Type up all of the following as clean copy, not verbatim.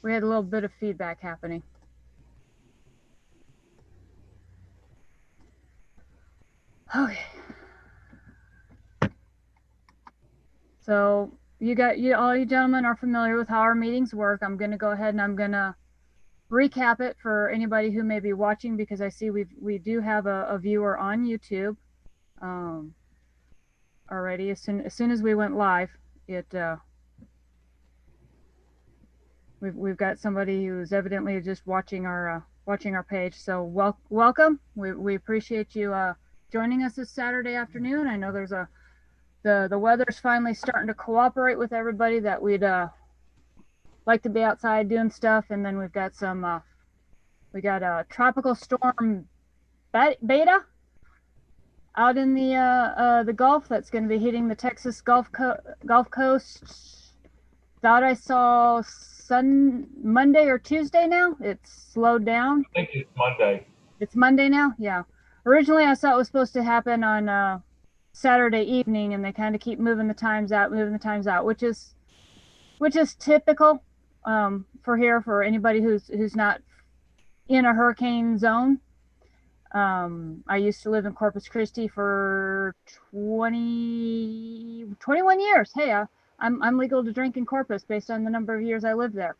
We had a little bit of feedback happening. Okay. So all you gentlemen are familiar with how our meetings work. I'm going to go ahead and I'm going to recap it for anybody who may be watching, because I see we do have a viewer on YouTube already. As soon as we went live, we've got somebody who's evidently just watching our page. So welcome. We appreciate you joining us this Saturday afternoon. I know there's the weather's finally starting to cooperate with everybody that we'd like to be outside doing stuff, and then we've got we got a tropical storm Beta out in the Gulf that's going to be hitting the Texas Gulf Coast. Thought I saw Monday or Tuesday now. It's slowed down. I think it's Monday. It's Monday now? Yeah. Originally, I saw it was supposed to happen on Saturday evening, and they kind of keep moving the times out, which is typical for here, for anybody who's not in a hurricane zone. I used to live in Corpus Christi for 21 years. Hey, I'm legal to drink in Corpus based on the number of years I lived there.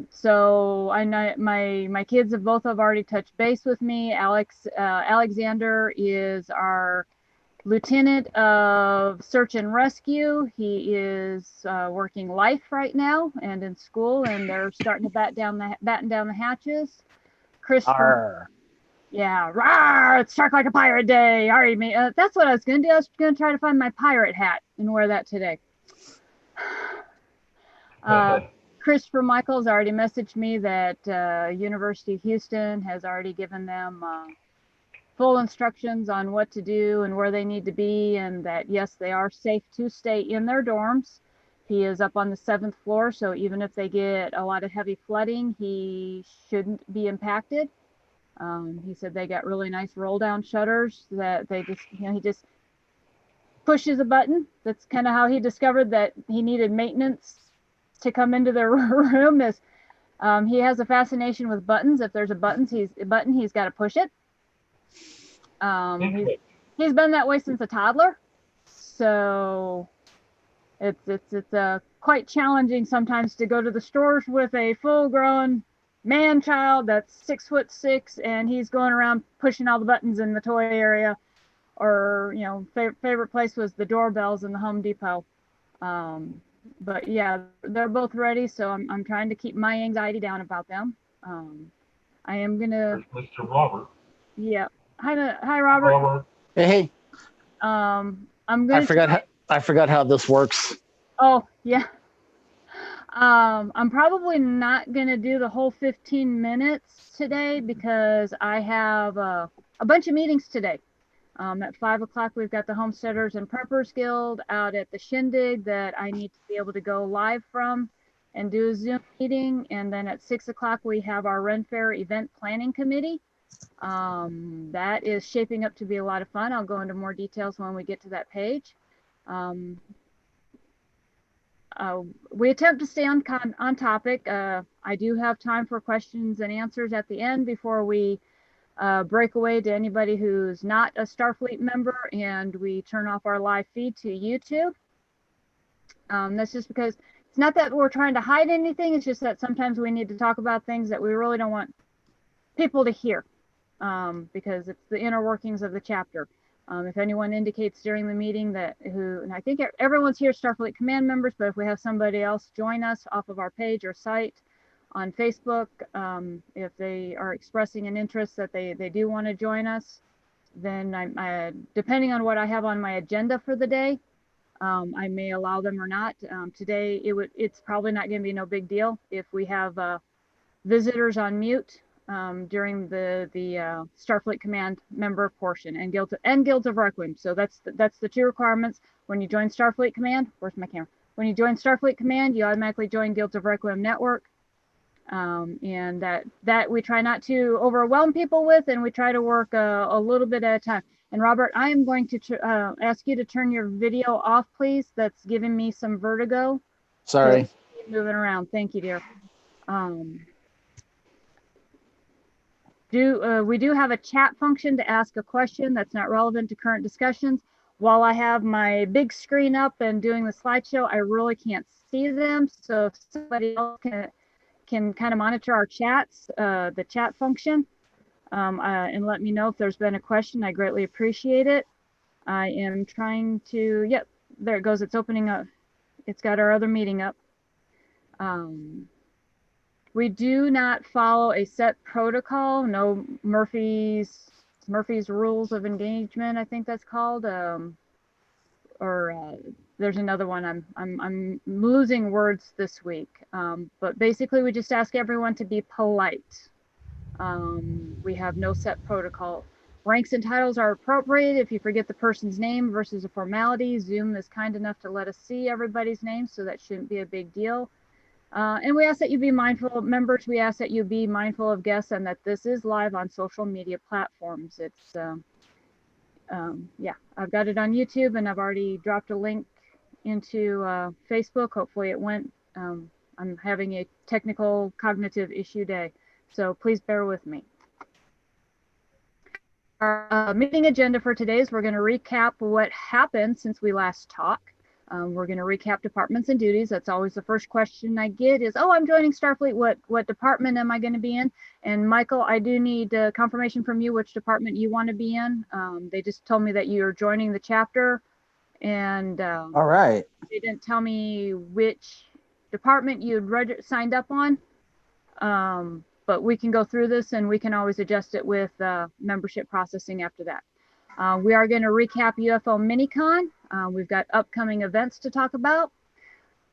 So I know my kids have both already touched base with me. Alexander is our lieutenant of search and rescue. He is working life right now and in school, and they're starting to batten down the hatches. Chris, yeah, rawr, it's Shark Like a Pirate Day. All right, mate. That's what I was gonna do. I was gonna try to find my pirate hat and wear that today. Christopher Michaels already messaged me that University of Houston has already given them full instructions on what to do and where they need to be, and that yes, they are safe to stay in their dorms. He is up on the 7th floor, so even if they get a lot of heavy flooding, he shouldn't be impacted. He said they got really nice roll down shutters that they just, he just pushes a button. That's kind of how he discovered that he needed maintenance to come into the room. Is he has a fascination with buttons. If there's a button, he's got to push it. He's been that way since a toddler, so it's quite challenging sometimes to go to the stores with a full-grown man-child that's 6'6", and he's going around pushing all the buttons in the toy area. Or favorite place was the doorbells in the Home Depot. But yeah, they're both ready, so I'm trying to keep my anxiety down about them. I am gonna. There's Mr. Robert. Yeah. Hi, Robert. Hey. I'm gonna. I forgot how this works. Oh yeah. I'm probably not gonna do the whole 15 minutes today because I have a bunch of meetings today. At 5 o'clock, we've got the Homesteaders and Preppers Guild out at the Shindig that I need to be able to go live from and do a Zoom meeting. And then at 6 o'clock, we have our Ren Fair Event Planning Committee. That is shaping up to be a lot of fun. I'll go into more details when we get to that page. We attempt to stay on topic. I do have time for questions and answers at the end before we break away to anybody who's not a Starfleet member, and we turn off our live feed to YouTube. That's just because it's not that we're trying to hide anything. It's just that sometimes we need to talk about things that we really don't want people to hear, because it's the inner workings of the chapter. If anyone indicates during the meeting and I think everyone's here Starfleet Command members, but if we have somebody else join us off of our page or site on Facebook, if they are expressing an interest that they do want to join us, then I depending on what I have on my agenda for the day, I may allow them or not. Today it's probably not going to be no big deal if we have visitors on mute during the Starfleet Command member portion and Guilds of Requiem. So that's the two requirements when you join Starfleet Command. Where's my camera? When you join Starfleet Command, you automatically join Guilds of Requiem network. And that we try not to overwhelm people with, and we try to work a little bit at a time. And Robert, I am going to ask you to turn your video off, please. That's giving me some vertigo. Sorry. Keep moving around. Thank you, dear. We do have a chat function to ask a question that's not relevant to current discussions. While I have my big screen up and doing the slideshow, I really can't see them. So if somebody else can kind of monitor our chats, the chat function, and let me know if there's been a question, I greatly appreciate it. I am trying to, yep, there it goes. It's opening up. It's got our other meeting up. We do not follow a set protocol. No Murphy's rules of engagement, I think that's called. There's another one. I'm losing words this week. But basically, we just ask everyone to be polite. We have no set protocol. Ranks and titles are appropriate. If you forget the person's name versus a formality, Zoom is kind enough to let us see everybody's name, so that shouldn't be a big deal. And we ask that you be mindful of members. We ask that you be mindful of guests, and that this is live on social media platforms. It's, yeah, I've got it on YouTube, and I've already dropped a link into Facebook. Hopefully it went. I'm having a technical cognitive issue day, so please bear with me. Our meeting agenda for today is we're going to recap what happened since we last talked. We're going to recap departments and duties. That's always the first question I get is, oh, I'm joining Starfleet. What department am I going to be in? And Michael, I do need confirmation from you which department you want to be in. They just told me that you're joining the chapter, and All right. they didn't tell me which department you'd signed up on. But we can go through this, and we can always adjust it with membership processing after that. We are going to recap UFO Minicon. We've got upcoming events to talk about.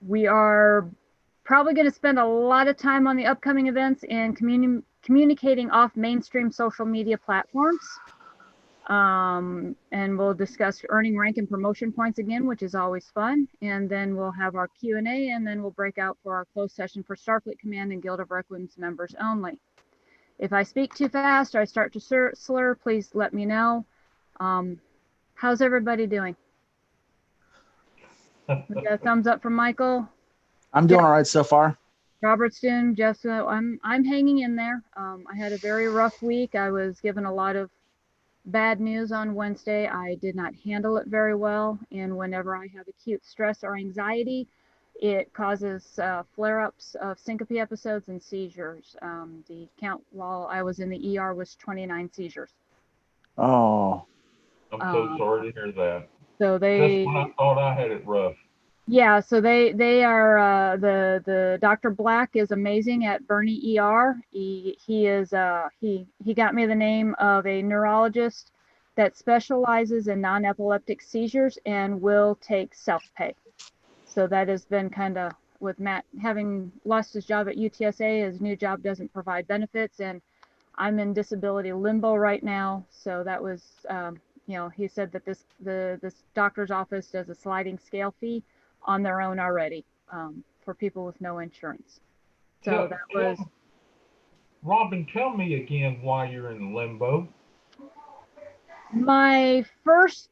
We are probably going to spend a lot of time on the upcoming events and communicating off mainstream social media platforms. And we'll discuss earning rank and promotion points again, which is always fun. And then we'll have our Q&A, and then we'll break out for our closed session for Starfleet Command and Guild of Requiem's members only. If I speak too fast or I start to slur, please let me know. How's everybody doing? We got a thumbs up from Michael. I'm doing all right so far. Robert's doing just, I'm hanging in there. I had a very rough week. I was given a lot of bad news on Wednesday. I did not handle it very well. And whenever I have acute stress or anxiety, it causes flare-ups of syncope episodes and seizures. The count while I was in the ER was 29 seizures. Oh. I'm so sorry to hear that. So they, just when I thought I had it rough. Yeah, so they are the Dr. Black is amazing at Bernie ER. He got me the name of a neurologist that specializes in non-epileptic seizures and will take self-pay. So that has been kind of, with Matt having lost his job at UTSA, his new job doesn't provide benefits, and I'm in disability limbo right now. So that was, you know, he said that this doctor's office does a sliding scale fee on their own already for people with no insurance. So that was. Robin, tell me again why you're in limbo. My first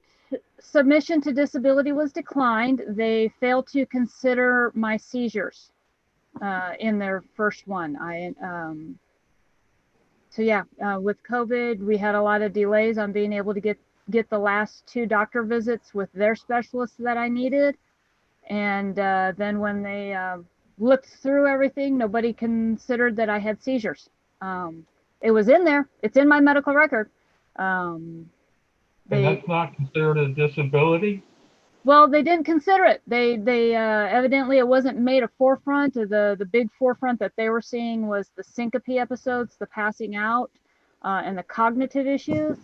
submission to disability was declined. They failed to consider my seizures in their first one. So yeah, with COVID, we had a lot of delays on being able to get the last 2 doctor visits with their specialists that I needed. And then when they looked through everything, nobody considered that I had seizures. It was in there. It's in my medical record. And that's not considered a disability? Well, they didn't consider it. They evidently, it wasn't made a forefront. The big forefront that they were seeing was the syncope episodes, the passing out, and the cognitive issues,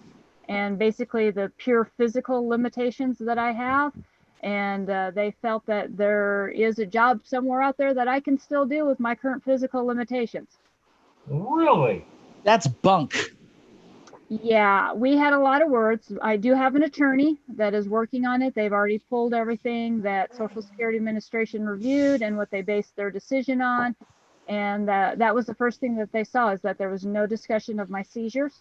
and basically the pure physical limitations that I have. And they felt that there is a job somewhere out there that I can still do with my current physical limitations. Really? That's bunk. Yeah, we had a lot of words. I do have an attorney that is working on it. They've already pulled everything that Social Security Administration reviewed and what they based their decision on. And that was the first thing that they saw, is that there was no discussion of my seizures.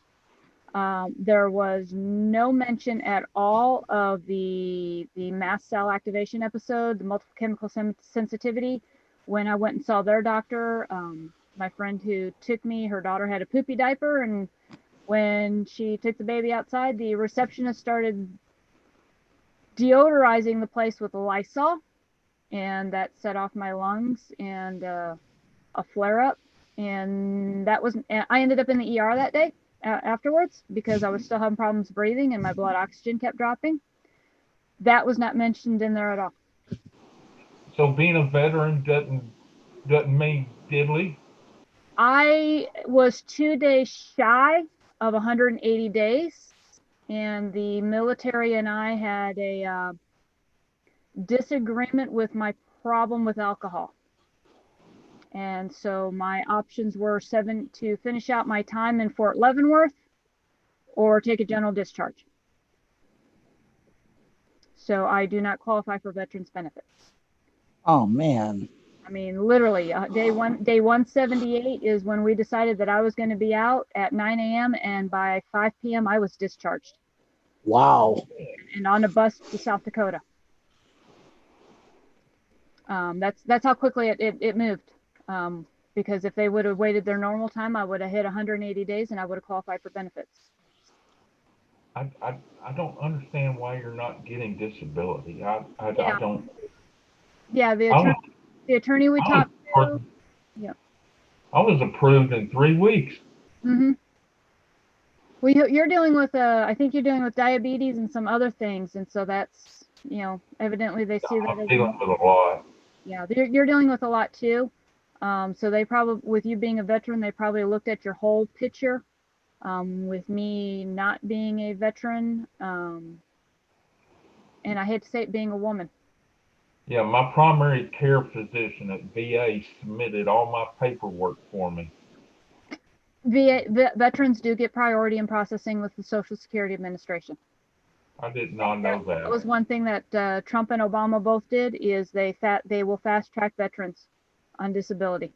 There was no mention at all of the mast cell activation episode, the multiple chemical sensitivity. When I went and saw their doctor, my friend who took me, her daughter had a poopy diaper, and when she took the baby outside, the receptionist started deodorizing the place with Lysol, and that set off my lungs and a flare-up. And that was, I ended up in the ER that day afterwards because I was still having problems breathing and my blood oxygen kept dropping. That was not mentioned in there at all. So being a veteran doesn't mean diddly? I was 2 days shy of 180 days, and the military and I had a disagreement with my problem with alcohol. And so my options were to finish out my time in Fort Leavenworth or take a general discharge. So I do not qualify for veterans benefits. Oh man. I mean, literally, day 178 is when we decided that I was going to be out at 9 a.m. and by 5 p.m. I was discharged. Wow. And on a bus to South Dakota. That's how quickly it moved. Because if they would have waited their normal time, I would have hit 180 days and I would have qualified for benefits. I don't understand why you're not getting disability. I don't. Yeah, the attorney we talked to. Yeah. I was approved in 3 weeks. Mm-hmm. Well, you're dealing with I think you're dealing with diabetes and some other things, and so that's, evidently they see that. I'm dealing with a lot. Yeah, you're dealing with a lot too. So they probably, with you being a veteran, they probably looked at your whole picture. With me not being a veteran, and I hate to say it, being a woman. Yeah, my primary care physician at VA submitted all my paperwork for me. Veterans do get priority in processing with the Social Security Administration. I did not know that. That was one thing that Trump and Obama both did, is they will fast track veterans on disability.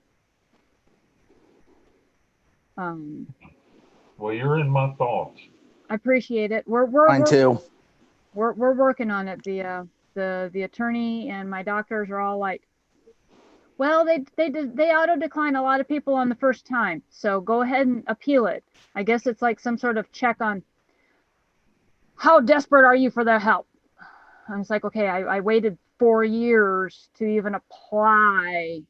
Well, you're in my thoughts. I appreciate it. Mine too. We're working on it. The attorney and my doctors are all like, well, they auto decline a lot of people on the first time, so go ahead and appeal it. I guess it's like some sort of check on how desperate are you for their help. I was like, okay, I waited 4 years to even apply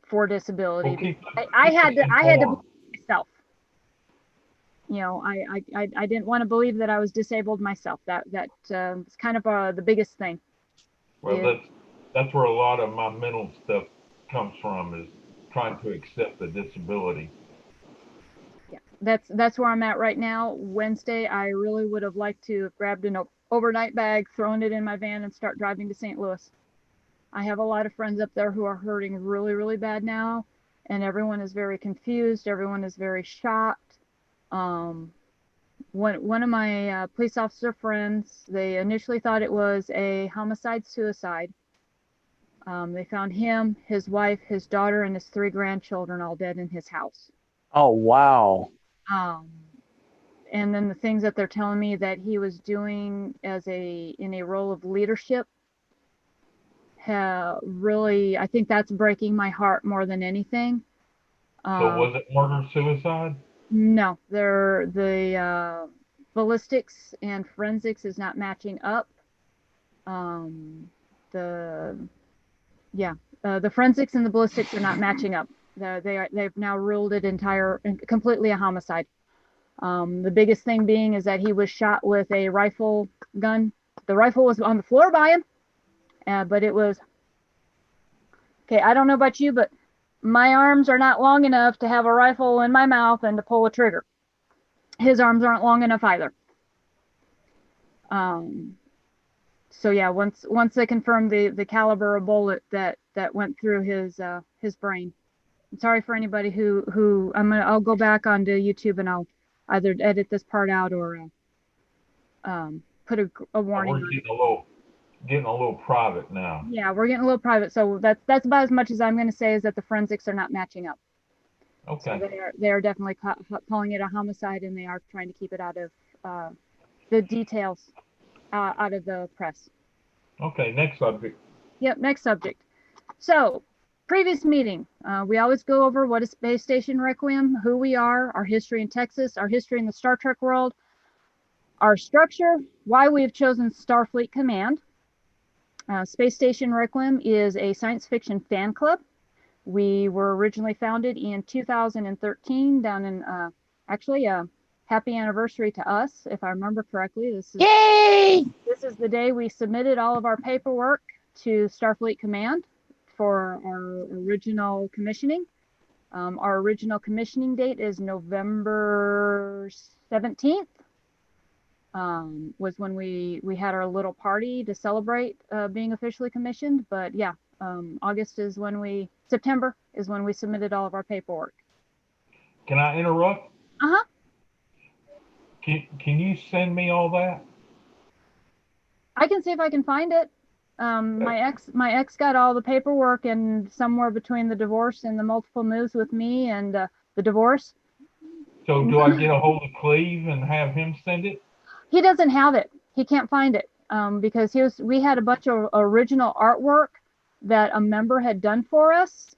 for disability. I had to believe myself. I didn't want to believe that I was disabled myself. That's kind of the biggest thing. Well, that's where a lot of my mental stuff comes from, is trying to accept the disability. Yeah, that's where I'm at right now. Wednesday, I really would have liked to have grabbed an overnight bag, thrown it in my van, and start driving to St. Louis. I have a lot of friends up there who are hurting really, really bad now, and everyone is very confused. Everyone is very shocked. One of my police officer friends, they initially thought it was a homicide-suicide. They found him, his wife, his daughter, and his 3 grandchildren all dead in his house. Oh, wow. And then the things that they're telling me that he was doing in a role of leadership, really, I think that's breaking my heart more than anything. So was it murder-suicide? No, the ballistics and forensics is not matching up. The forensics and the ballistics are not matching up. They've now ruled it completely a homicide. The biggest thing being is that he was shot with a rifle gun. The rifle was on the floor by him, but it was, okay, I don't know about you, but my arms are not long enough to have a rifle in my mouth and to pull a trigger. His arms aren't long enough either. So yeah, once they confirmed the caliber of bullet that went through his brain. I'm sorry for anybody who I'll go back onto YouTube and I'll either edit this part out or put a warning. We're getting a little private now. Yeah, we're getting a little private. So that's about as much as I'm going to say, is that the forensics are not matching up. Okay. So they are definitely calling it a homicide, and they are trying to keep it out of the details out of the press. Okay, next subject. Yep, next subject. So, previous meeting, we always go over what is Space Station Requiem, who we are, our history in Texas, our history in the Star Trek world, our structure, why we have chosen Starfleet Command. Space Station Requiem is a science fiction fan club. We were originally founded in 2013 down in, actually, happy anniversary to us, if I remember correctly. Yay! This is the day we submitted all of our paperwork to Starfleet Command for our original commissioning. Our original commissioning date is November 17th. Was when we had our little party to celebrate being officially commissioned. But yeah, September is when we submitted all of our paperwork. Can I interrupt? Uh-huh. Can you send me all that? I can see if I can find it. My ex got all the paperwork, and somewhere between the divorce and the multiple moves with me and the divorce. So do I get a hold of Cleve and have him send it? He doesn't have it. He can't find it because we had a bunch of original artwork that a member had done for us.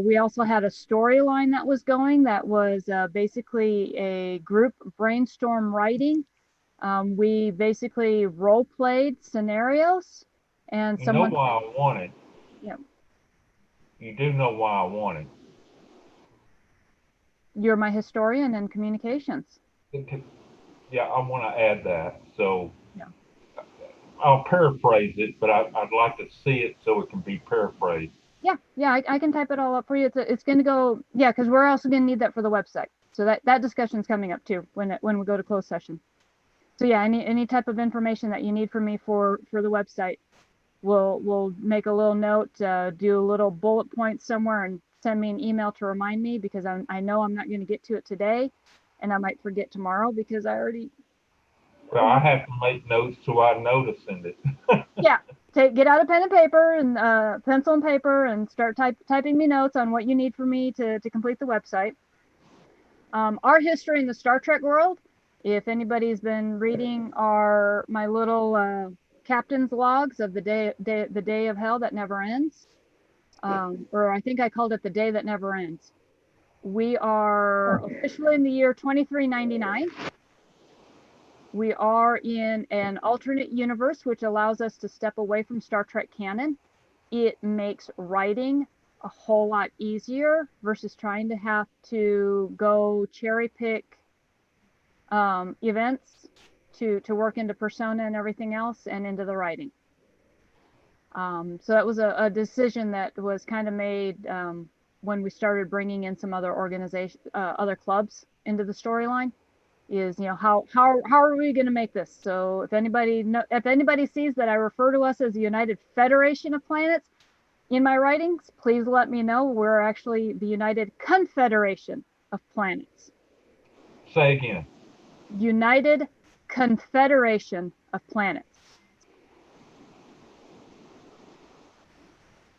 We also had a storyline that was going that was basically a group brainstorm writing. We basically role played scenarios, and You know why I want it. Yeah. You do know why I want it. You're my historian in communications. Yeah, I want to add that. So Yeah. I'll paraphrase it, but I'd like to see it so it can be paraphrased. Yeah, I can type it all up for you. It's going to go, yeah, because we're also going to need that for the website. So that discussion's coming up too when we go to closed session. So yeah, any type of information that you need from me for the website, we'll make a little note, do a little bullet point somewhere, and send me an email to remind me, because I know I'm not going to get to it today, and I might forget tomorrow because I already. Well, I have to make notes so I know to send it. Yeah, get out a pen and paper and pencil and paper and start typing me notes on what you need from me to complete the website. Our history in the Star Trek world. If anybody's been reading my little captain's logs of the day of hell that never ends, or I think I called it the day that never ends. We are officially in the year 2399. We are in an alternate universe, which allows us to step away from Star Trek canon. It makes writing a whole lot easier versus trying to have to go cherry pick events to work into persona and everything else and into the writing. So that was a decision that was kind of made when we started bringing in some other other clubs into the storyline. Is, how are we going to make this? So if anybody sees that I refer to us as the United Federation of Planets in my writings, please let me know. We're actually the United Confederation of Planets. Say again. United Confederation of Planets.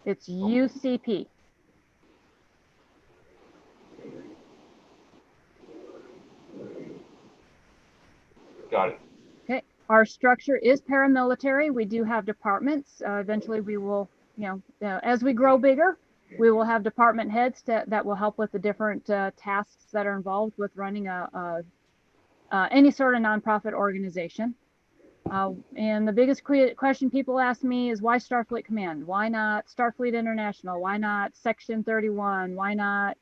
It's UCP. Got it. Okay. Our structure is paramilitary. We do have departments. Eventually we will, as we grow bigger, we will have department heads that will help with the different tasks that are involved with running any sort of nonprofit organization. And the biggest question people ask me is, why Starfleet Command? Why not Starfleet International? Why not Section 31? Why not,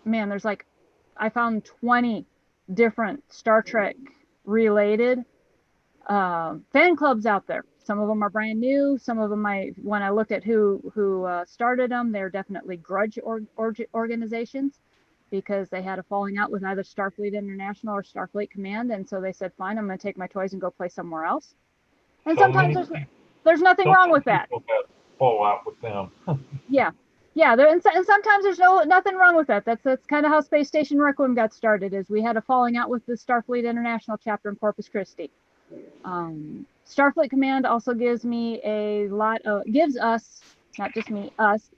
there's I found 20 different Star Trek related fan clubs out there. Some of them are brand new. Some of them, when I looked at who started them, they're definitely grudge organizations, because they had a falling out with either Starfleet International or Starfleet Command, and so they said, fine, I'm going to take my toys and go play somewhere else. And sometimes there's nothing wrong with that. Fall out with them. Yeah, and sometimes there's nothing wrong with that. That's kind of how Space Station Requiem got started. Is we had a falling out with the Starfleet International chapter in Corpus Christi. Starfleet Command also gives us, not just me, us,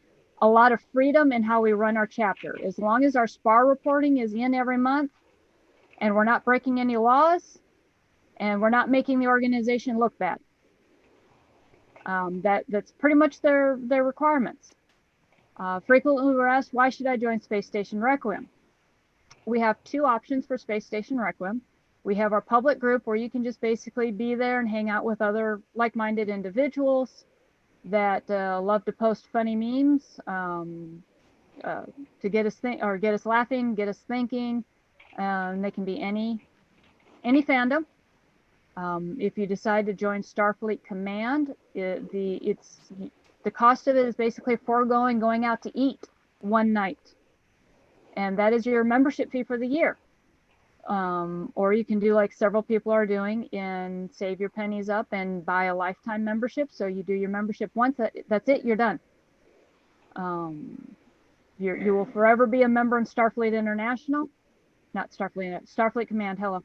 a lot of freedom in how we run our chapter. As long as our SPAR reporting is in every month and we're not breaking any laws and we're not making the organization look bad. That's pretty much their requirements. Frequently we're asked, why should I join Space Station Requiem? We have two options for Space Station Requiem. We have our public group where you can just basically be there and hang out with other like-minded individuals that love to post funny memes to get us laughing, get us thinking. They can be any fandom. If you decide to join Starfleet Command, the cost of it is basically foregoing going out to eat one night, and that is your membership fee for the year. Or you can do like several people are doing and save your pennies up and buy a lifetime membership. So you do your membership once, that's it, you're done. You will forever be a member in Starfleet International, not Starfleet, Starfleet Command, hello.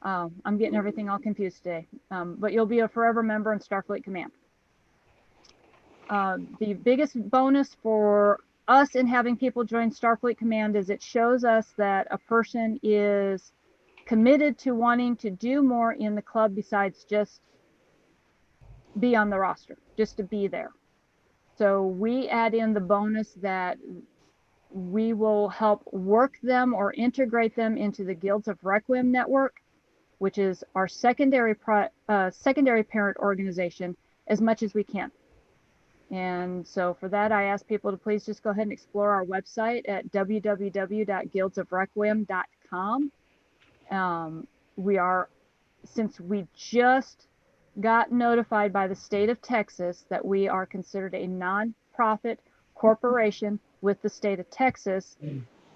I'm getting everything all confused today. But you'll be a forever member in Starfleet Command. The biggest bonus for us in having people join Starfleet Command is it shows us that a person is committed to wanting to do more in the club besides just be on the roster, just to be there. So we add in the bonus that we will help work them or integrate them into the Guilds of Requiem network, which is our secondary parent organization, as much as we can. And so for that, I ask people to please just go ahead and explore our website at www.guildsofrequiem.com. Since we just got notified by the state of Texas that we are considered a non-profit corporation with the state of Texas,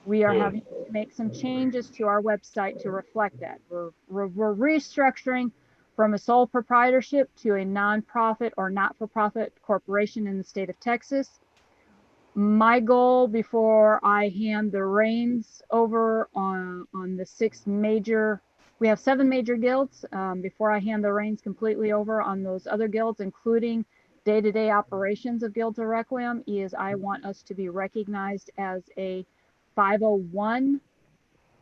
we are having to make some changes to our website to reflect that. We're restructuring from a sole proprietorship to a non-profit or not-for-profit corporation in the state of Texas. My goal before I hand the reins over on the we have 7 major guilds, before I hand the reins completely over on those other guilds, including day-to-day operations of Guilds of Requiem, is I want us to be recognized as a 501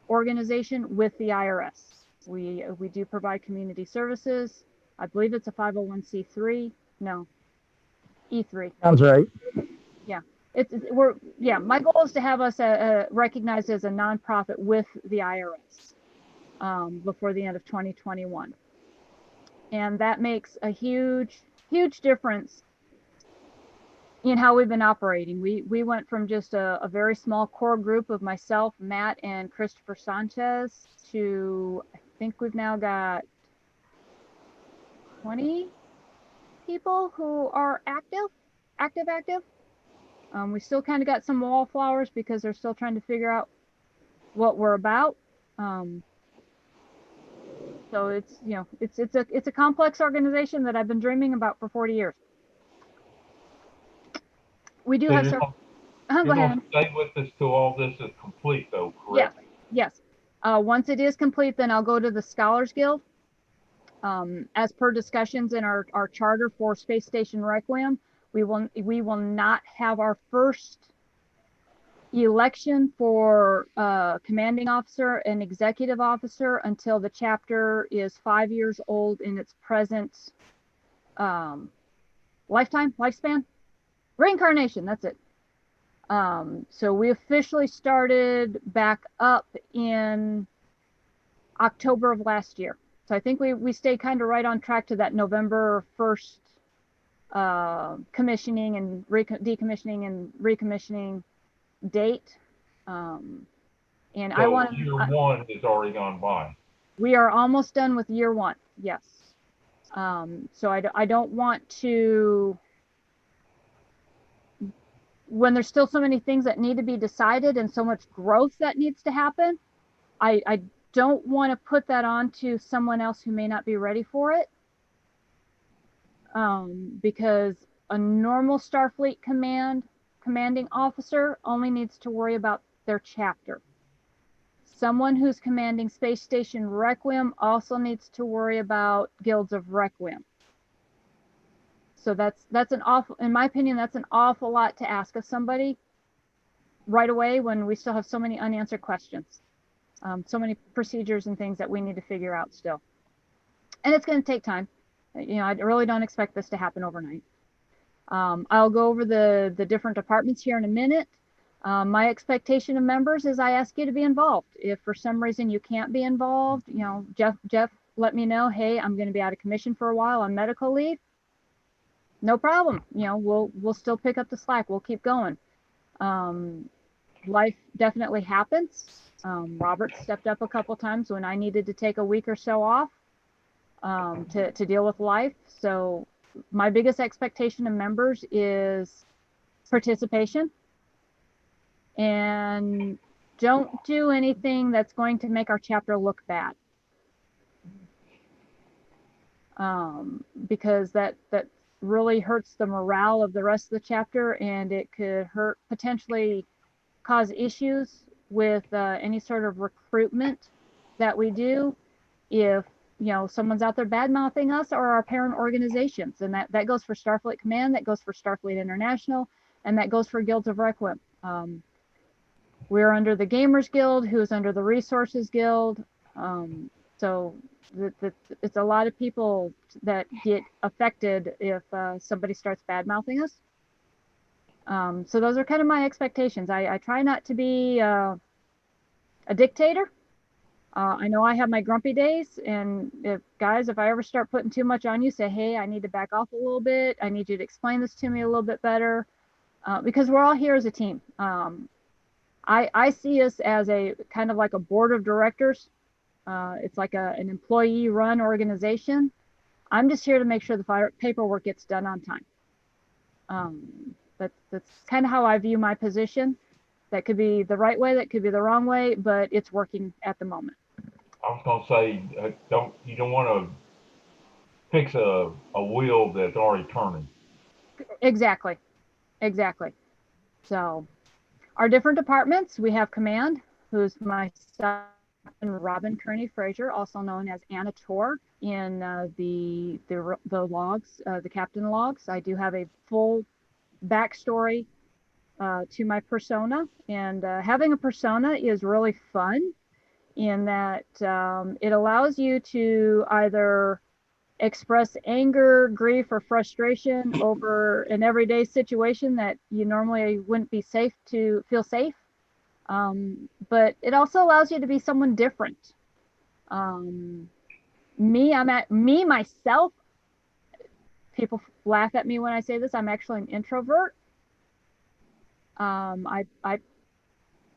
organization with the IRS. We do provide community services. I believe it's a 501c3. No, E3. Sounds right. Yeah, my goal is to have us recognized as a nonprofit with the IRS before the end of 2021, and that makes a huge difference in how we've been operating. We went from just a very small core group of myself, Matt, and Christopher Sanchez to, I think we've now got 20 people who are active. We still kind of got some wallflowers because they're still trying to figure out what we're about. So it's a complex organization that I've been dreaming about for 40 years. We do have several. You're going to stay with us till all this is complete, though, correct? Yes. Once it is complete, then I'll go to the Scholars Guild. As per discussions in our charter for Space Station Requiem, we will not have our first election for commanding officer and executive officer until the chapter is 5 years old in its present lifespan, reincarnation. That's it. So we officially started back up in October of last year. So I think we stayed kind of right on track to that November 1st commissioning and decommissioning and recommissioning date. And so I want year one has already gone by. We are almost done with year one. Yes. So I don't want to, when there's still so many things that need to be decided and so much growth that needs to happen, I don't want to put that onto someone else who may not be ready for it. Because a normal Starfleet commanding officer only needs to worry about their chapter. Someone who's commanding Space Station Requiem also needs to worry about Guilds of Requiem. So that's an awful, in my opinion, that's an awful lot to ask of somebody right away when we still have so many unanswered questions, so many procedures and things that we need to figure out still. And it's going to take time. You know, I really don't expect this to happen overnight. I'll go over the different departments here in a minute. My expectation of members is I ask you to be involved. If for some reason you can't be involved, you know, Jeff, let me know, hey, I'm going to be out of commission for a while on medical leave. No problem. You know, we'll still pick up the slack. We'll keep going. Life definitely happens. Robert stepped up a couple times when I needed to take a week or so off to deal with life. So my biggest expectation of members is participation, and don't do anything that's going to make our chapter look bad. Because that really hurts the morale of the rest of the chapter, and it could potentially cause issues with any sort of recruitment that we do if, you know, someone's out there bad mouthing us or our parent organizations. And that goes for Starfleet Command, that goes for Starfleet International, and that goes for Guilds of Requiem. We're under the Gamers Guild, who's under the Resources Guild. So it's a lot of people that get affected if somebody starts bad mouthing us. So those are kind of my expectations. I try not to be a dictator. I know I have my grumpy days, and if I ever start putting too much on you, say, hey, I need to back off a little bit. I need you to explain this to me a little bit better, because we're all here as a team. I see us as a kind of like a board of directors. It's like an employee-run organization. I'm just here to make sure the paperwork gets done on time. That's kind of how I view my position. That could be the right way, that could be the wrong way, but it's working at the moment. I was going to say, you don't want to fix a wheel that's already turning. Exactly. So our different departments, we have Command, who's myself and Robin Kearney Fraser, also known as Anna Tor in the logs, the captain logs. I do have a full backstory to my persona, and having a persona is really fun in that it allows you to either express anger, grief, or frustration over an everyday situation that you normally wouldn't be safe to feel safe. But it also allows you to be someone different. Me myself, people laugh at me when I say this, I'm actually an introvert.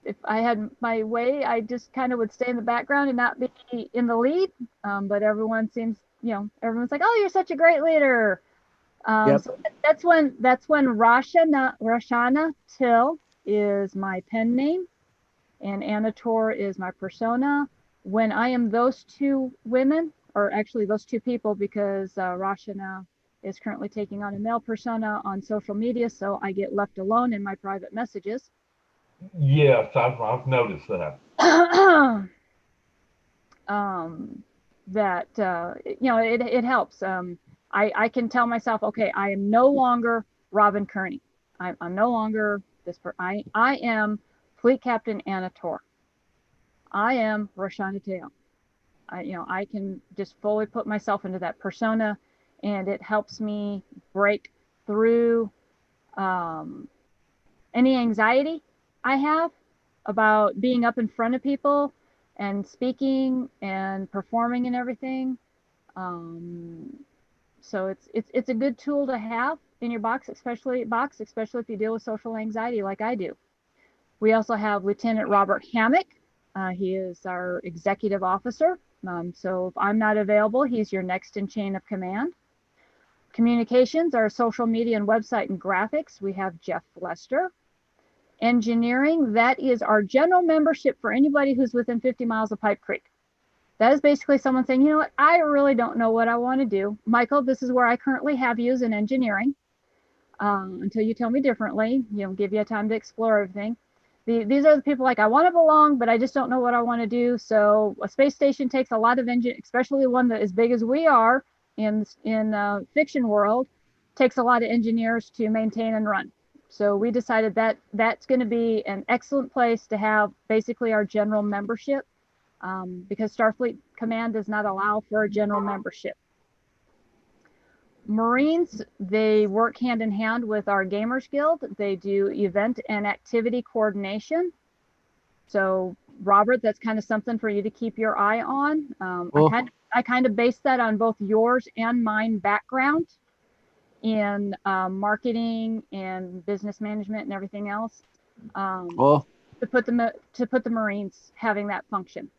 If I had my way, I just kind of would stay in the background and not be in the lead. But everyone seems, you know, everyone's like, oh, you're such a great leader. Yep. So that's when Rashana Till is my pen name, and Anna Tor is my persona. When I am those two women, or actually those two people, because Rashana is currently taking on a male persona on social media, so I get left alone in my private messages. Yes, I've noticed that. You know, it helps. I can tell myself, okay, I am no longer Robin Kearney. I'm no longer this I am Fleet Captain Anna Tor. I am Roshana Teo. I can just fully put myself into that persona, and it helps me break through any anxiety I have about being up in front of people and speaking and performing and everything. So it's a good tool to have in your box, especially if you deal with social anxiety like I do. We also have Lieutenant Robert Hammock. He is our executive officer. So if I'm not available, he's your next in chain of command. Communications, our social media and website and graphics, we have Jeff Lester. Engineering, that is our general membership for anybody who's within 50 miles of Pipe Creek. That is basically someone saying, you know what, I really don't know what I want to do. Michael, this is where I currently have you as in engineering. Until you tell me differently, give you a time to explore everything. These are the people like, I want to belong, but I just don't know what I want to do. So a space station takes a lot of especially one that as big as we are in fiction world, takes a lot of engineers to maintain and run. So we decided that that's going to be an excellent place to have basically our general membership, because Starfleet Command does not allow for a general membership. Marines, they work hand in hand with our Gamers Guild. They do event and activity coordination. So Robert, that's kind of something for you to keep your eye on. I kind of based that on both yours and mine background in marketing and business management and everything else, to put the Marines having that function.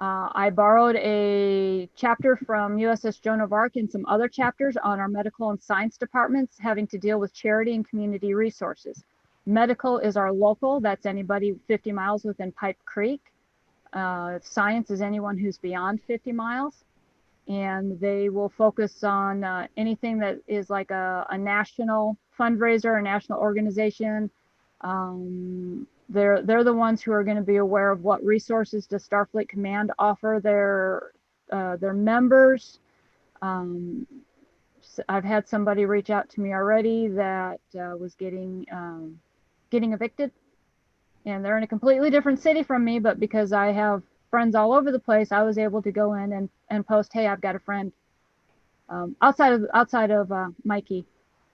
I borrowed a chapter from USS Joan of Arc and some other chapters on our medical and science departments having to deal with charity and community resources. Medical is our local, that's anybody 50 miles within Pipe Creek. Science is anyone who's beyond 50 miles. And they will focus on anything that is like a national fundraiser, a national organization. They're the ones who are going to be aware of what resources does Starfleet Command offer their members. I've had somebody reach out to me already that was getting evicted, and they're in a completely different city from me, but because I have friends all over the place, I was able to go in and post, hey, I've got a friend outside of Mikey.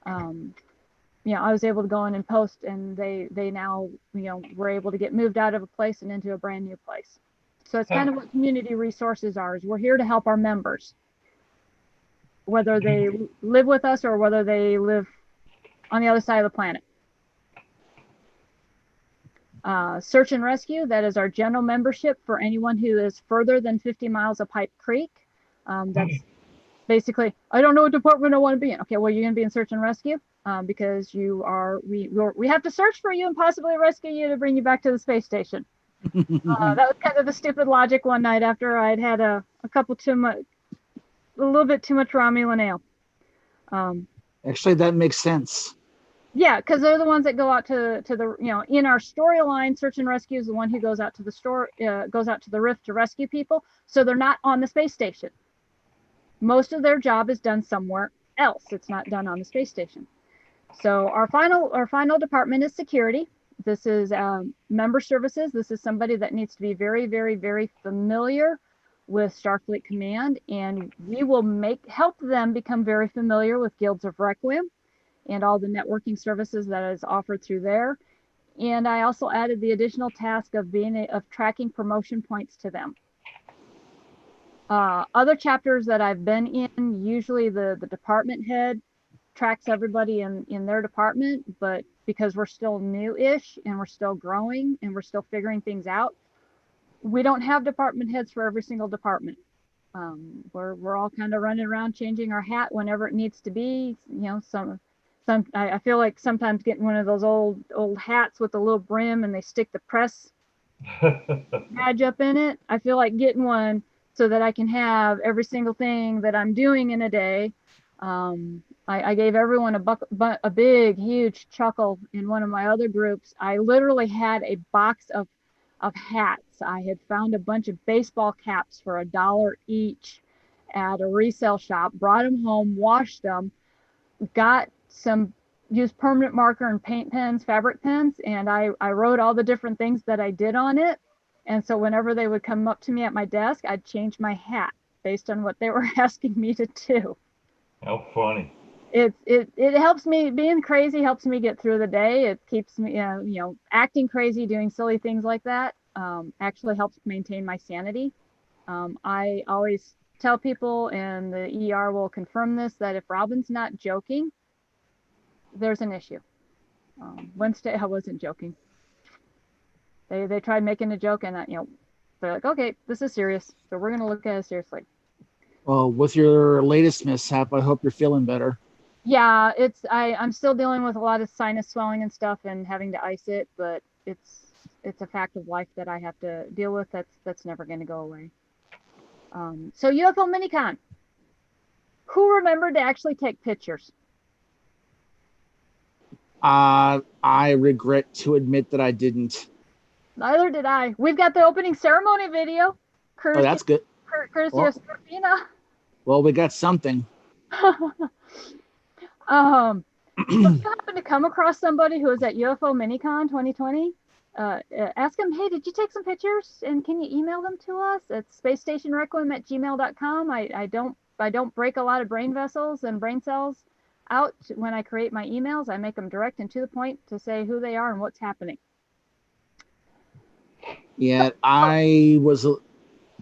I was able to go in and post, and they now, were able to get moved out of a place and into a brand new place. So it's kind of what community resources are, is we're here to help our members, whether they live with us or whether they live on the other side of the planet. Search and rescue, that is our general membership for anyone who is further than 50 miles of Pipe Creek. That's basically, I don't know what department I want to be in. Okay, well, you're going to be in search and rescue because we have to search for you and possibly rescue you to bring you back to the space station. That was kind of the stupid logic one night after I'd had a little bit too much Romulan ale. Actually, that makes sense. Yeah, because they're the ones that go out to the, in our storyline, search and rescue is the one who goes out to the rift to rescue people. So they're not on the space station. Most of their job is done somewhere else. It's not done on the space station. So our final department is security. This is member services. This is somebody that needs to be very, very, very familiar with Starfleet Command, and we will help them become very familiar with Guilds of Requiem and all the networking services that is offered through there. And I also added the additional task of tracking promotion points to them. Other chapters that I've been in, usually the department head tracks everybody in their department, but because we're still new-ish and we're still growing and we're still figuring things out, we don't have department heads for every single department. We're all kind of running around changing our hat whenever it needs to be. I feel like sometimes getting one of those old hats with a little brim and they stick the press badge up in it. I feel like getting one so that I can have every single thing that I'm doing in a day. I gave everyone a big, huge chuckle in one of my other groups. I literally had a box of hats. I had found a bunch of baseball caps for $1 each at a resale shop, brought them home, washed them, used permanent marker and paint pens, fabric pens, and I wrote all the different things that I did on it. And so whenever they would come up to me at my desk, I'd change my hat based on what they were asking me to do. How funny. It helps me, being crazy helps me get through the day. It keeps me, acting crazy, doing silly things like that, actually helps maintain my sanity. I always tell people, and the ER will confirm this, that if Robin's not joking, there's an issue. Wednesday, I wasn't joking. They tried making a joke, and they're like, okay, this is serious, so we're gonna look at it seriously. Well, with your latest mishap, I hope you're feeling better. Yeah, I'm still dealing with a lot of sinus swelling and stuff, and having to ice it, but it's a fact of life that I have to deal with. That's never going to go away. So UFO Minicon. Who remembered to actually take pictures? I regret to admit that I didn't. Neither did I. We've got the opening ceremony video. Oh, that's good. Courtesy of Serafina. Well, we got something. If you happen to come across somebody who was at UFO Minicon 2020, ask them, hey, did you take some pictures and can you email them to us? It's spacestationrequiem@gmail.com. I don't break a lot of brain vessels and brain cells out when I create my emails. I make them direct and to the point to say who they are and what's happening. Yeah, I was a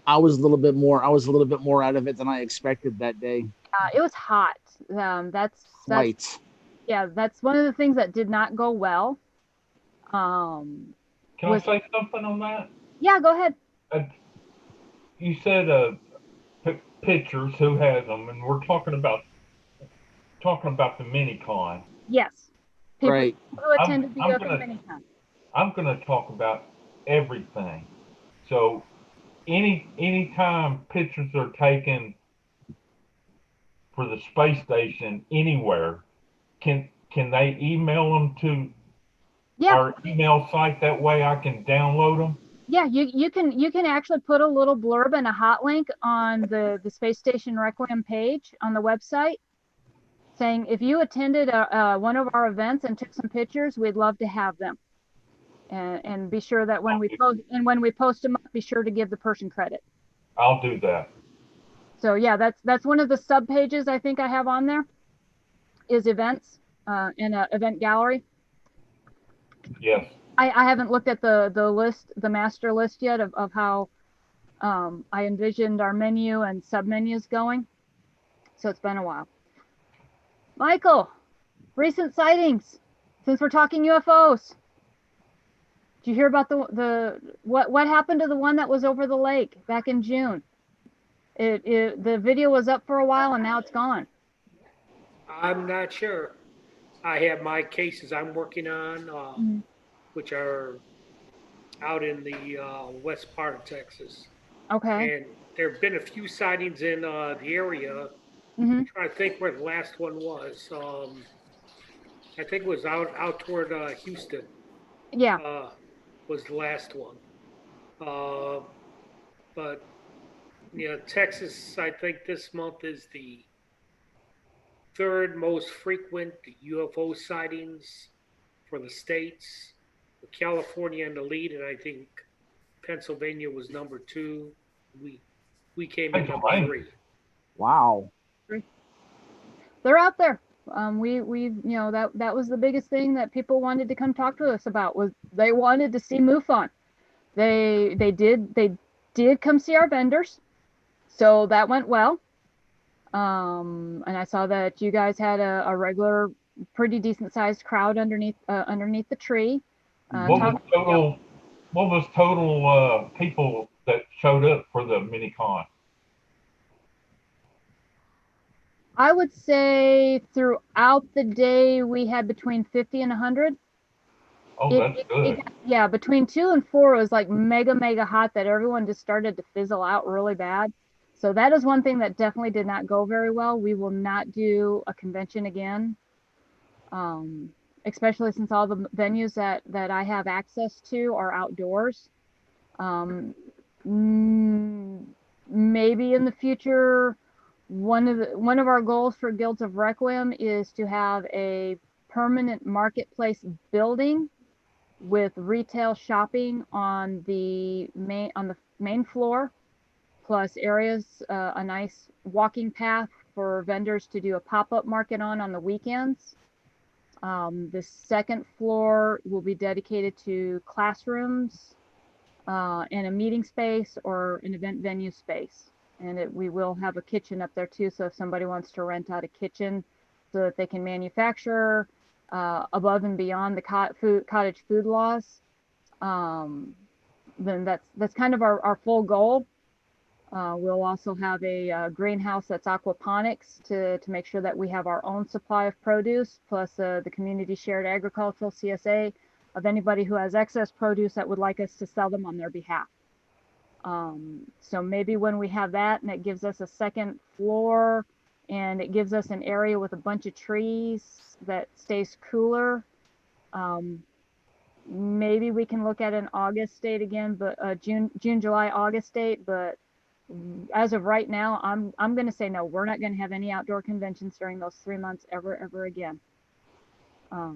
little bit more out of it than I expected that day. It was hot. That's yeah, that's one of the things that did not go well. Can I say something on that? Yeah, go ahead. You said pictures, who has them, and we're talking about the Minicon. Yes. People Right. who attended the UFO Minicon. I'm going to talk about everything. So anytime pictures are taken for the space station anywhere, can they email them to our email site? That way I can download them. Yeah, you can actually put a little blurb and a hot link on the Space Station Requiem page on the website, saying if you attended one of our events and took some pictures, we'd love to have them. And be sure that when we post them up, be sure to give the person credit. I'll do that. So yeah, that's one of the sub pages I think I have on there is events in an event gallery. Yes. I haven't looked at the list, the master list yet of how I envisioned our menu and sub menus going. So it's been a while. Michael, recent sightings, since we're talking UFOs. Did you hear about what happened to the one that was over the lake back in June? The video was up for a while and now it's gone. I'm not sure. I have my cases I'm working on, which are out in the west part of Texas. Okay. And there have been a few sightings in the area. I'm trying to think where the last one was. I think it was out toward Houston. Yeah. Was the last one. But Texas, I think this month is the third most frequent UFO sightings for the states. With California in the lead, and I think Pennsylvania was number 2. We came in number 3. Wow. They're out there. We that was the biggest thing that people wanted to come talk to us about, was they wanted to see MUFON. They did come see our vendors, so that went well. And I saw that you guys had a regular, pretty decent sized crowd underneath the tree. What was total people that showed up for the Minicon? I would say throughout the day we had between 50 and 100. Oh, that's good. Yeah, between 2 and 4 it was like mega hot that everyone just started to fizzle out really bad. So that is one thing that definitely did not go very well. We will not do a convention again, especially since all the venues that I have access to are outdoors. Maybe in the future, one of our goals for Guilds of Requiem is to have a permanent marketplace building with retail shopping on the main floor, plus areas, a nice walking path for vendors to do a pop-up market on the weekends. The second floor will be dedicated to classrooms and a meeting space or an event venue space. And we will have a kitchen up there too, so if somebody wants to rent out a kitchen so that they can manufacture above and beyond the cottage food laws, then that's kind of our full goal. We'll also have a greenhouse that's aquaponics to make sure that we have our own supply of produce, plus the community shared agricultural CSA of anybody who has excess produce that would like us to sell them on their behalf. So maybe when we have that and it gives us a second floor and it gives us an area with a bunch of trees that stays cooler, maybe we can look at an August date again, but June, July, August date, but as of right now, I'm going to say no. We're not going to have any outdoor conventions during those 3 months ever again. So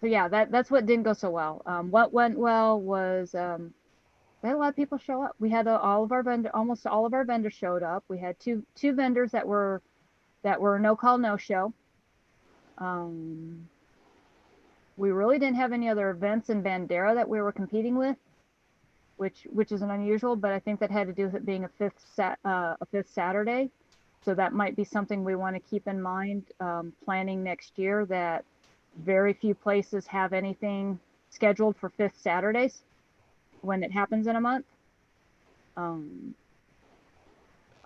yeah, that's what didn't go so well. What went well was we had a lot of people show up. We had almost all of our vendors showed up. We had two vendors that were no call, no show. We really didn't have any other events in Bandera that we were competing with, which is an unusual, but I think that had to do with it being a fifth Saturday. So that might be something we want to keep in mind planning next year, that very few places have anything scheduled for fifth Saturdays when it happens in a month.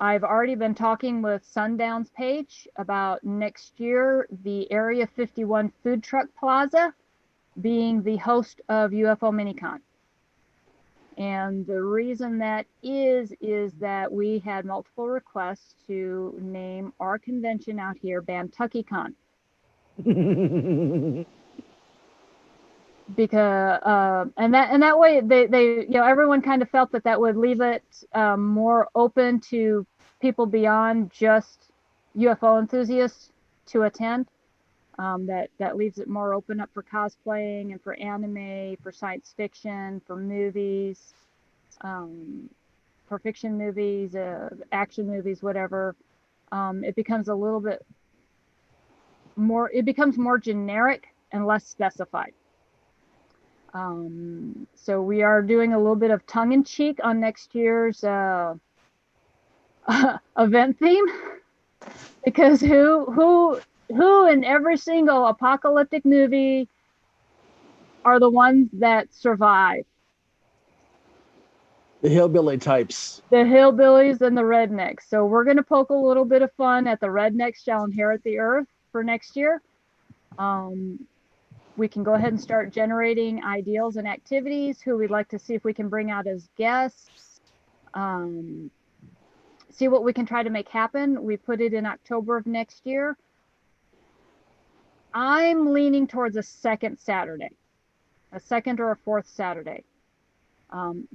I've already been talking with Sundown's page about next year, the Area 51 Food Truck Plaza being the host of UFO Minicon. And the reason that is that we had multiple requests to name our convention out here BantuckyCon. Because and that way they everyone kind of felt that would leave it more open to people beyond just UFO enthusiasts to attend. That leaves it more open up for cosplaying and for anime, for science fiction, for movies, for fiction movies, action movies, whatever. It becomes a little bit more. It becomes more generic and less specified. So we are doing a little bit of tongue-in-cheek on next year's event theme, because who in every single apocalyptic movie are the ones that survive? The hillbilly types. The hillbillies and the rednecks. So we're going to poke a little bit of fun at the rednecks shall inherit the earth for next year. We can go ahead and start generating ideals and activities, who we'd like to see if we can bring out as guests. See what we can try to make happen. We put it in October of next year. I'm leaning towards a second Saturday, a second or a fourth Saturday. And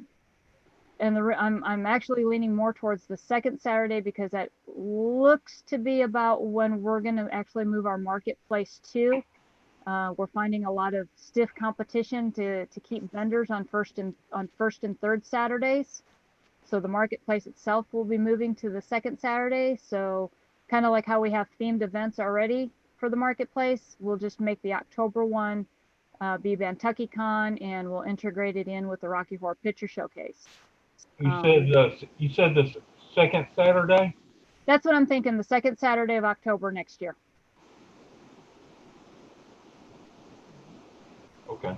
I'm actually leaning more towards the second Saturday, because that looks to be about when we're going to actually move our marketplace to. We're finding a lot of stiff competition to keep vendors on first and third Saturdays. So the marketplace itself will be moving to the second Saturday. So kind of like how we have themed events already for the marketplace, we'll just make the October one be BantuckyCon, and we'll integrate it in with the Rocky Horror Picture Showcase. You said the second Saturday? That's what I'm thinking, the second Saturday of October next year. Okay.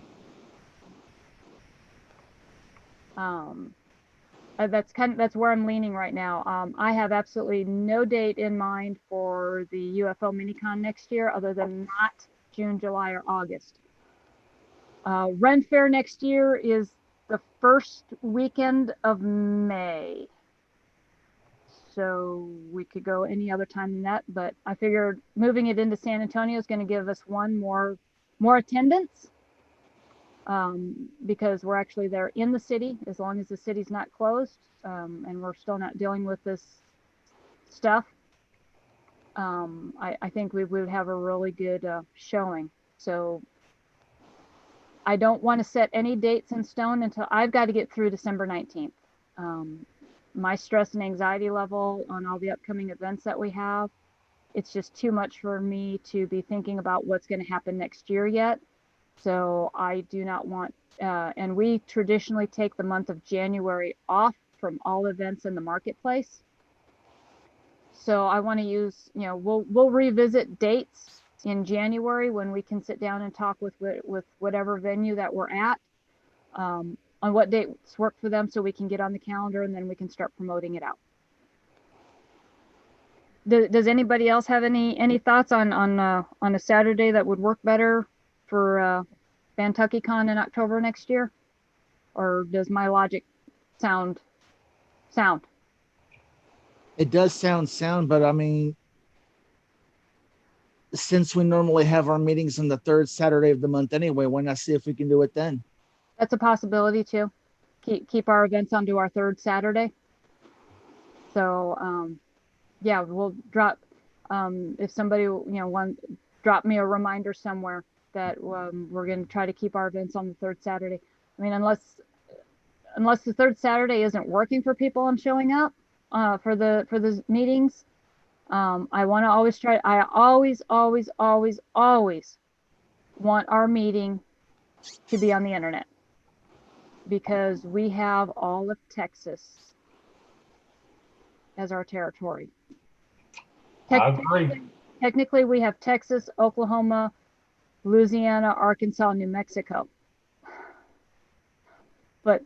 That's where I'm leaning right now. I have absolutely no date in mind for the UFO Minicon next year, other than not June, July, or August. Ren Fair next year is the first weekend of May. So we could go any other time than that, but I figured moving it into San Antonio is going to give us one more attendance. Because we're actually there in the city, as long as the city's not closed, and we're still not dealing with this stuff. I think we would have a really good showing. So I don't want to set any dates in stone until I've got to get through December 19th. My stress and anxiety level on all the upcoming events that we have, it's just too much for me to be thinking about what's going to happen next year yet. So I do not want, and we traditionally take the month of January off from all events in the marketplace. So I want to use, we'll revisit dates in January when we can sit down and talk with whatever venue that we're at, on what dates work for them, so we can get on the calendar, and then we can start promoting it out. Does anybody else have any thoughts on a Saturday that would work better for BantuckyCon in October next year? Or does my logic sound? It does sound, but I mean, since we normally have our meetings on the third Saturday of the month anyway, why not see if we can do it then? That's a possibility too. keep our events onto our third Saturday. So yeah, we'll drop if somebody drop me a reminder somewhere that we're going to try to keep our events on the third Saturday. I mean, unless the third Saturday isn't working for people and showing up for the meetings, I want to always try. I always want our meeting to be on the internet, because we have all of Texas as our territory. I agree. Technically, we have Texas, Oklahoma, Louisiana, Arkansas, New Mexico. But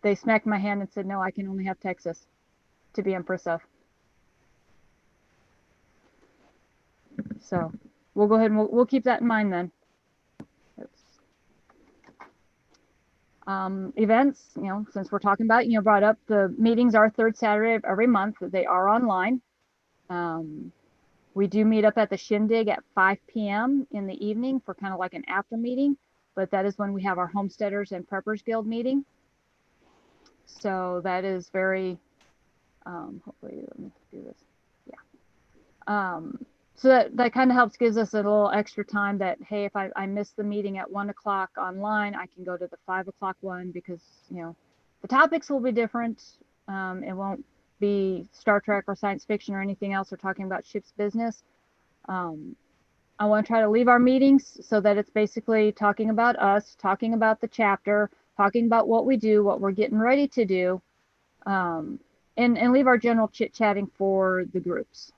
they smacked my hand and said, no, I can only have Texas to be Empress of. So we'll go ahead and we'll keep that in mind then. Events, since we're talking about, brought up, the meetings are third Saturday of every month. They are online. We do meet up at the Shindig at 5 p.m. in the evening for kind of like an after meeting, but that is when we have our Homesteaders and Preppers Guild meeting. So that is very, hopefully, let me do this. Yeah. So that kind of helps, gives us a little extra time that, hey, if I miss the meeting at 1 o'clock online, I can go to the 5 o'clock one, because, the topics will be different. It won't be Star Trek or science fiction or anything else. We're talking about ship's business. I want to try to leave our meetings so that it's basically talking about us, talking about the chapter, talking about what we do, what we're getting ready to do, and leave our general chit-chatting for the groups.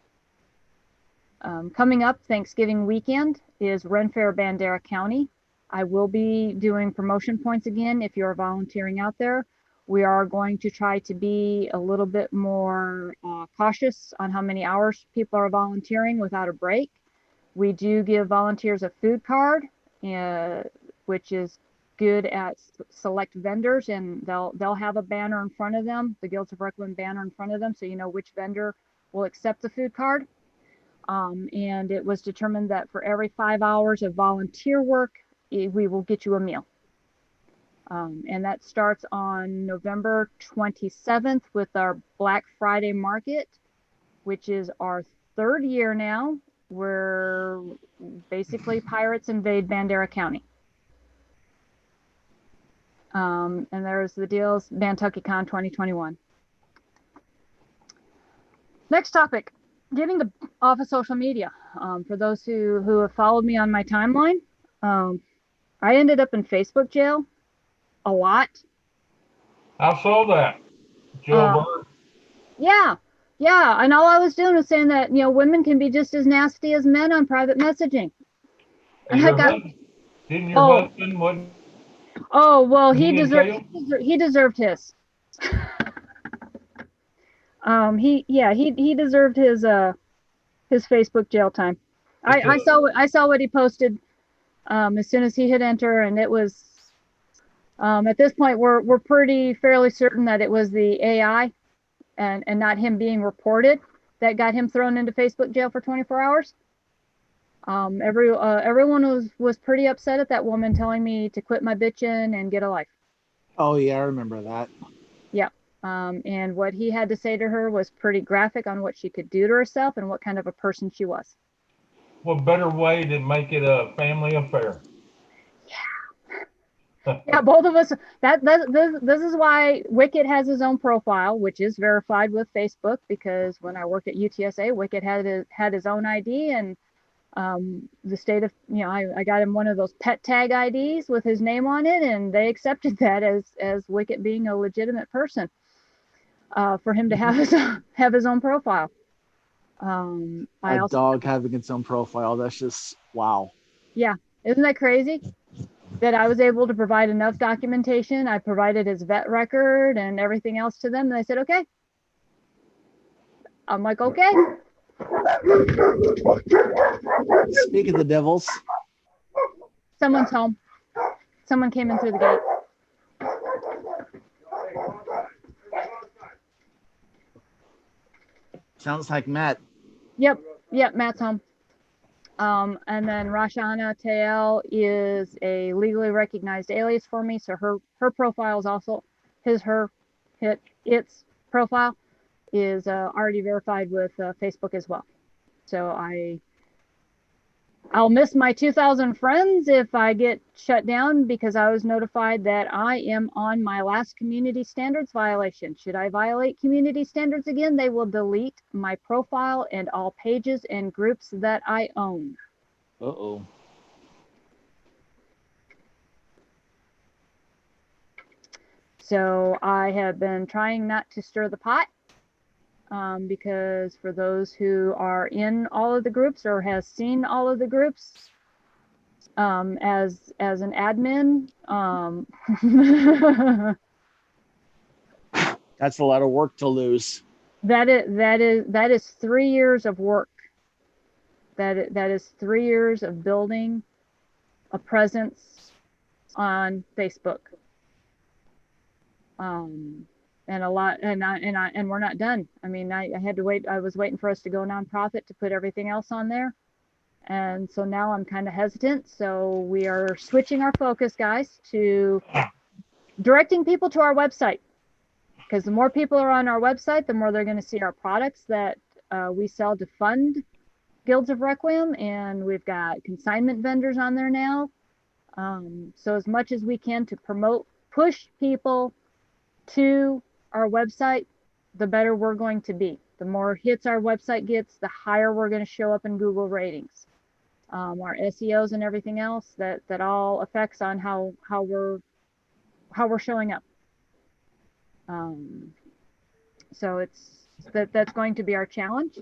Coming up Thanksgiving weekend is Ren Fair Bandera County. I will be doing promotion points again if you're volunteering out there. We are going to try to be a little bit more cautious on how many hours people are volunteering without a break. We do give volunteers a food card, which is good at select vendors, and they'll have a banner in front of them, the Guilds of Requiem banner in front of them, so you know which vendor will accept the food card. And it was determined that for every 5 hours of volunteer work, we will get you a meal. And that starts on November 27th with our Black Friday market, which is our third year now, where basically pirates invade Bandera County. And there's the deals, BantuckyCon 2021. Next topic, getting off of social media. For those who have followed me on my timeline, I ended up in Facebook jail a lot. I saw that. Jailbird. Yeah. And all I was doing was saying that, women can be just as nasty as men on private messaging. And didn't your husband, wasn't Oh, well, he in deserved his. He deserved his Facebook jail time. I saw what he posted as soon as he hit enter, and it was at this point we're pretty fairly certain that it was the AI and not him being reported that got him thrown into Facebook jail for 24 hours. Everyone was pretty upset at that woman telling me to quit my bitching and get a life. Oh yeah, I remember that. Yeah. And what he had to say to her was pretty graphic on what she could do to herself and what kind of a person she was. What better way to make it a family affair? Yeah, both of us. This is why Wicket has his own profile, which is verified with Facebook, because when I worked at UTSA, Wicket had his own ID, and the state of, I got him one of those pet tag IDs with his name on it, and they accepted that as Wicket being a legitimate person, for him to have his own profile. Dog having its own profile, that's just wow. Yeah, isn't that crazy? That I was able to provide enough documentation. I provided his vet record and everything else to them, and they said, okay. I'm like, okay. Speak of the devils. Someone's home. Someone came in through the gate. Sounds like Matt. Yep, Matt's home. And then Rashana Tael is a legally recognized alias for me, so her profile is also its profile is already verified with Facebook as well. So I'll miss my 2,000 friends if I get shut down, because I was notified that I am on my last community standards violation. Should I violate community standards again, they will delete my profile and all pages and groups that I own. Uh-oh. So I have been trying not to stir the pot, because for those who are in all of the groups or has seen all of the groups, as an admin, That's a lot of work to lose. that is 3 years of work. That is 3 years of building a presence on Facebook. And a lot, and we're not done. I mean, I had to wait. I was waiting for us to go nonprofit to put everything else on there. And so now I'm kind of hesitant. So we are switching our focus, guys, to directing people to our website. Because the more people are on our website, the more they're going to see our products that we sell to fund Guilds of Requiem. And we've got consignment vendors on there now. So as much as we can to push people to our website, the better we're going to be. The more hits our website gets, the higher we're going to show up in Google ratings. Our SEOs and everything else, that all affects on how we're showing up. So that's going to be our challenge.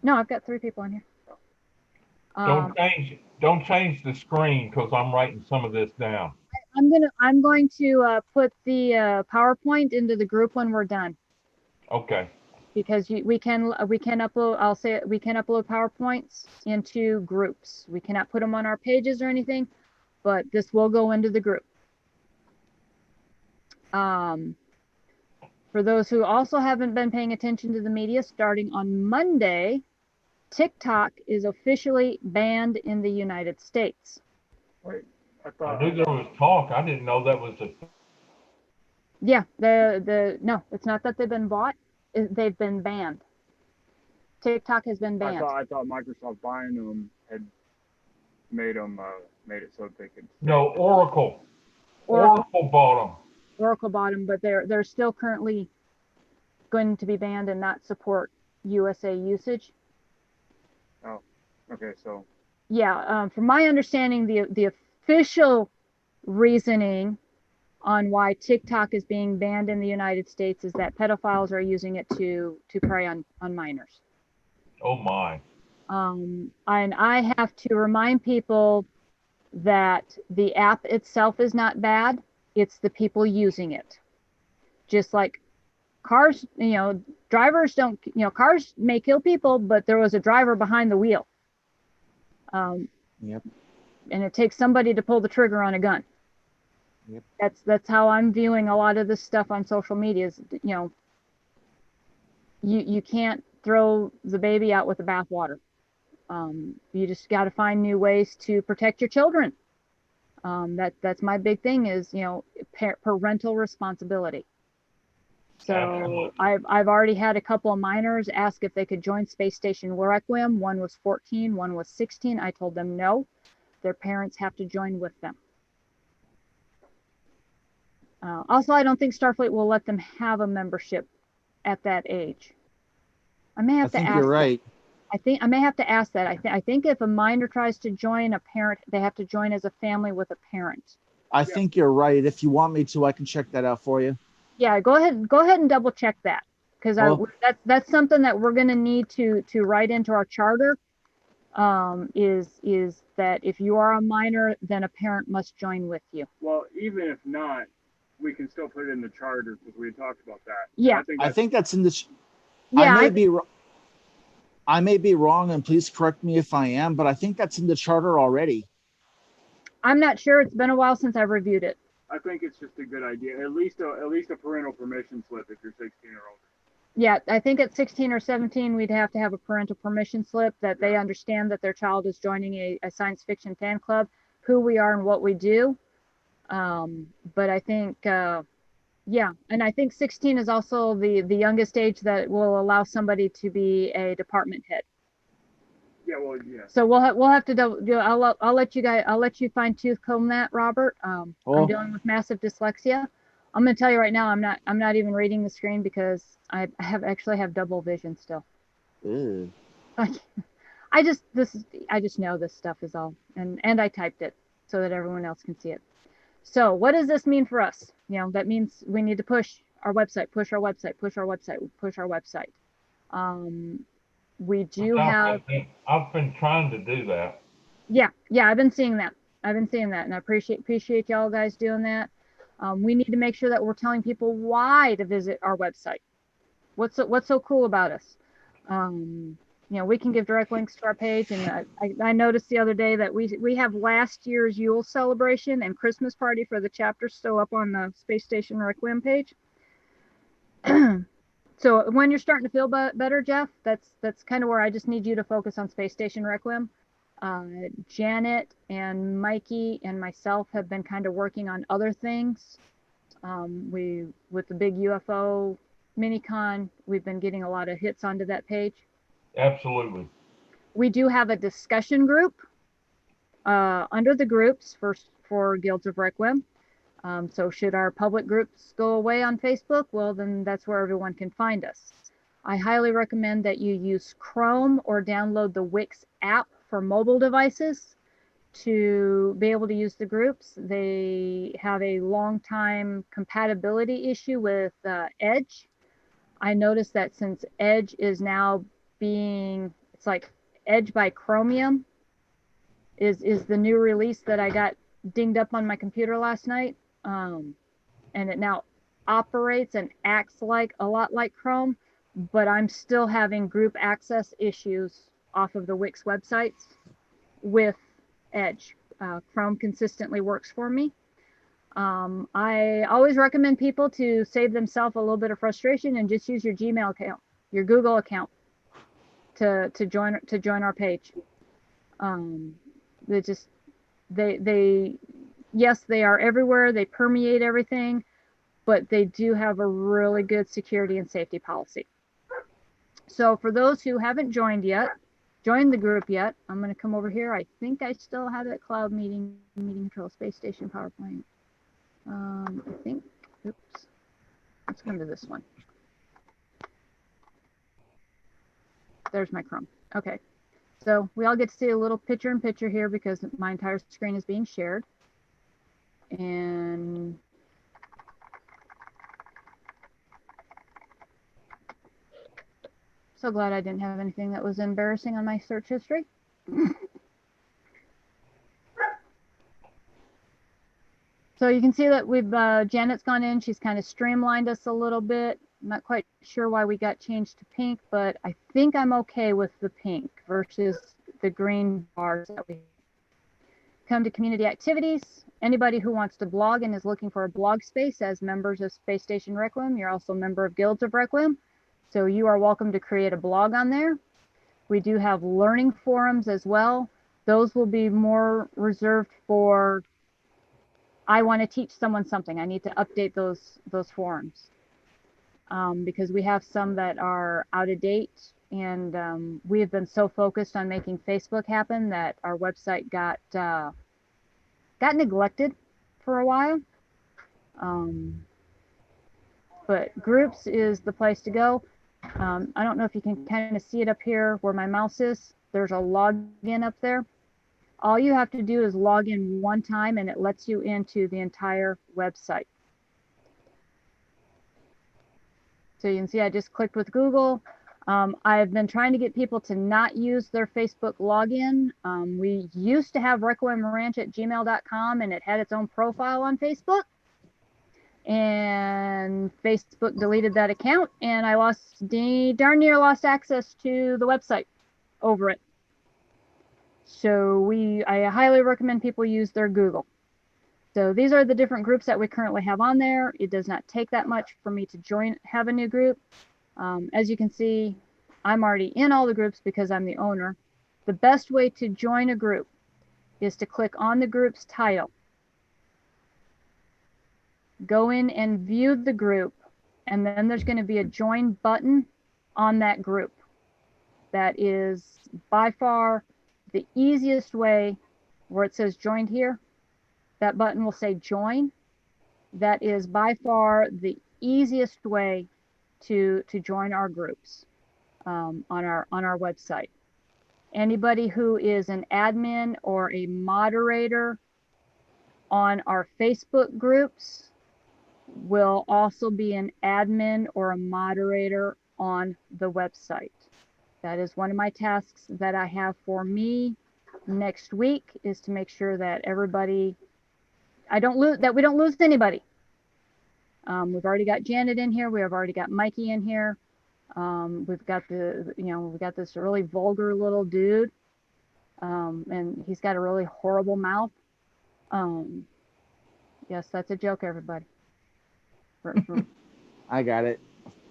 No, I've got 3 people in here. Don't change the screen, because I'm writing some of this down. I'm going to put the PowerPoint into the group when we're done. Okay. Because we can upload. We can upload PowerPoints into groups. We cannot put them on our pages or anything, but this will go into the group. For those who also haven't been paying attention to the media, starting on Monday, TikTok is officially banned in the United States. Wait, I knew there was talk. I didn't know that was a. Yeah, no, it's not that they've been bought. They've been banned. TikTok has been banned. I thought Microsoft buying them had made it so they could. No, Oracle bought them. Oracle bought them, but they're still currently going to be banned and not support USA usage. Oh, okay, so. Yeah, from my understanding, the official reasoning on why TikTok is being banned in the United States is that pedophiles are using it to prey on minors. Oh my. And I have to remind people that the app itself is not bad. It's the people using it. Just like cars, drivers don't, cars may kill people, but there was a driver behind the wheel. Yep. And it takes somebody to pull the trigger on a gun. Yep. That's how I'm viewing a lot of this stuff on social media. Is, you can't throw the baby out with the bathwater. You just got to find new ways to protect your children. That's my big thing is, parental responsibility. So Absolutely. I've already had a couple of minors ask if they could join Space Station Requiem. One was 14, one was 16. I told them no, their parents have to join with them. Also, I don't think Starfleet will let them have a membership at that age. I may have to ask. I think you're right. I may have to ask that. I think if a minor tries to join a parent, they have to join as a family with a parent. I think you're right. If you want me to, I can check that out for you. Yeah, go ahead and double check that, because that's something that we're going to need to write into our charter. Is that if you are a minor, then a parent must join with you. Well, even if not, we can still put it in the charter because we had talked about that. Yeah, I think that's in the. Yeah, I may be wrong, and please correct me if I am, but I think that's in the charter already. I'm not sure. It's been a while since I've reviewed it. I think it's just a good idea. At least a parental permission slip if you're 16 or older. Yeah, I think at 16 or 17, we'd have to have a parental permission slip that they understand that their child is joining a science fiction fan club, who we are and what we do. But I think, yeah, and I think 16 is also the youngest age that will allow somebody to be a department head. Yeah, well, yeah. So we'll have to I'll let you guys, I'll let you fine tooth comb that, Robert. I'm dealing with massive dyslexia. I'm going to tell you right now, I'm not even reading the screen because I actually have double vision still. Ew. I just know this stuff is all, and I typed it so that everyone else can see it. So what does this mean for us? You know, that means we need to push our website, push our website, push our website, push our website. We do have. I've been trying to do that. Yeah, I've been seeing that, and I appreciate y'all guys doing that. We need to make sure that we're telling people why to visit our website. What's so cool about us? You know, we can give direct links to our page, and I noticed the other day that we have last year's Yule celebration and Christmas party for the chapter still up on the Space Station Requiem page. So when you're starting to feel better, Jeff, that's kind of where I just need you to focus on Space Station Requiem. Janet and Mikey and myself have been kind of working on other things. With the big UFO mini-con, we've been getting a lot of hits onto that page. Absolutely. We do have a discussion group under the groups for Guilds of Requiem. So should our public groups go away on Facebook, well, then that's where everyone can find us. I highly recommend that you use Chrome or download the Wix app for mobile devices to be able to use the groups. They have a long time compatibility issue with Edge. I noticed that since Edge is now it's like Edge by Chromium is the new release that I got dinged up on my computer last night. And it now operates and acts a lot like Chrome, but I'm still having group access issues off of the Wix websites with Edge. Chrome consistently works for me. I always recommend people to save themselves a little bit of frustration and just use your Gmail account, your Google account to join our page. Yes, they are everywhere. They permeate everything, but they do have a really good security and safety policy. So for those who haven't joined the group yet, I'm going to come over here. I think I still have that cloud meeting control space station power plant. I think, oops, let's come to this one. There's my Chrome. Okay. So we all get to see a little picture-in-picture here because my entire screen is being shared. And so glad I didn't have anything that was embarrassing on my search history. So you can see that Janet's gone in. She's kind of streamlined us a little bit. I'm not quite sure why we got changed to pink, but I think I'm okay with the pink versus the green bars that we come to community activities. Anybody who wants to blog and is looking for a blog space as members of Space Station Requiem, you're also a member of Guilds of Requiem. So you are welcome to create a blog on there. We do have learning forums as well. Those will be more reserved for, I want to teach someone something. I need to update those forums. Because we have some that are out of date, and we have been so focused on making Facebook happen that our website got neglected for a while. But groups is the place to go. I don't know if you can kind of see it up here where my mouse is. There's a login up there. All you have to do is log in one time and it lets you into the entire website. So you can see I just clicked with Google. I've been trying to get people to not use their Facebook login. We used to have requiemranch@gmail.com and it had its own profile on Facebook. And Facebook deleted that account and I darn near lost access to the website over it. So I highly recommend people use their Google. So these are the different groups that we currently have on there. It does not take that much for me to have a new group. As you can see, I'm already in all the groups because I'm the owner. The best way to join a group is to click on the group's title. go in and view the group, and then there's going to be a join button on that group. That is by far the easiest way, where it says join here. That button will say join. That is by far the easiest way to join our groups on our website. Anybody who is an admin or a moderator on our Facebook groups will also be an admin or a moderator on the website. That is one of my tasks that I have for me next week, is to make sure that everybody, we don't lose anybody. We've already got Janet in here. We have already got Mikey in here. We've got we got this really vulgar little dude, and he's got a really horrible mouth. Yes, that's a joke, everybody. I got it.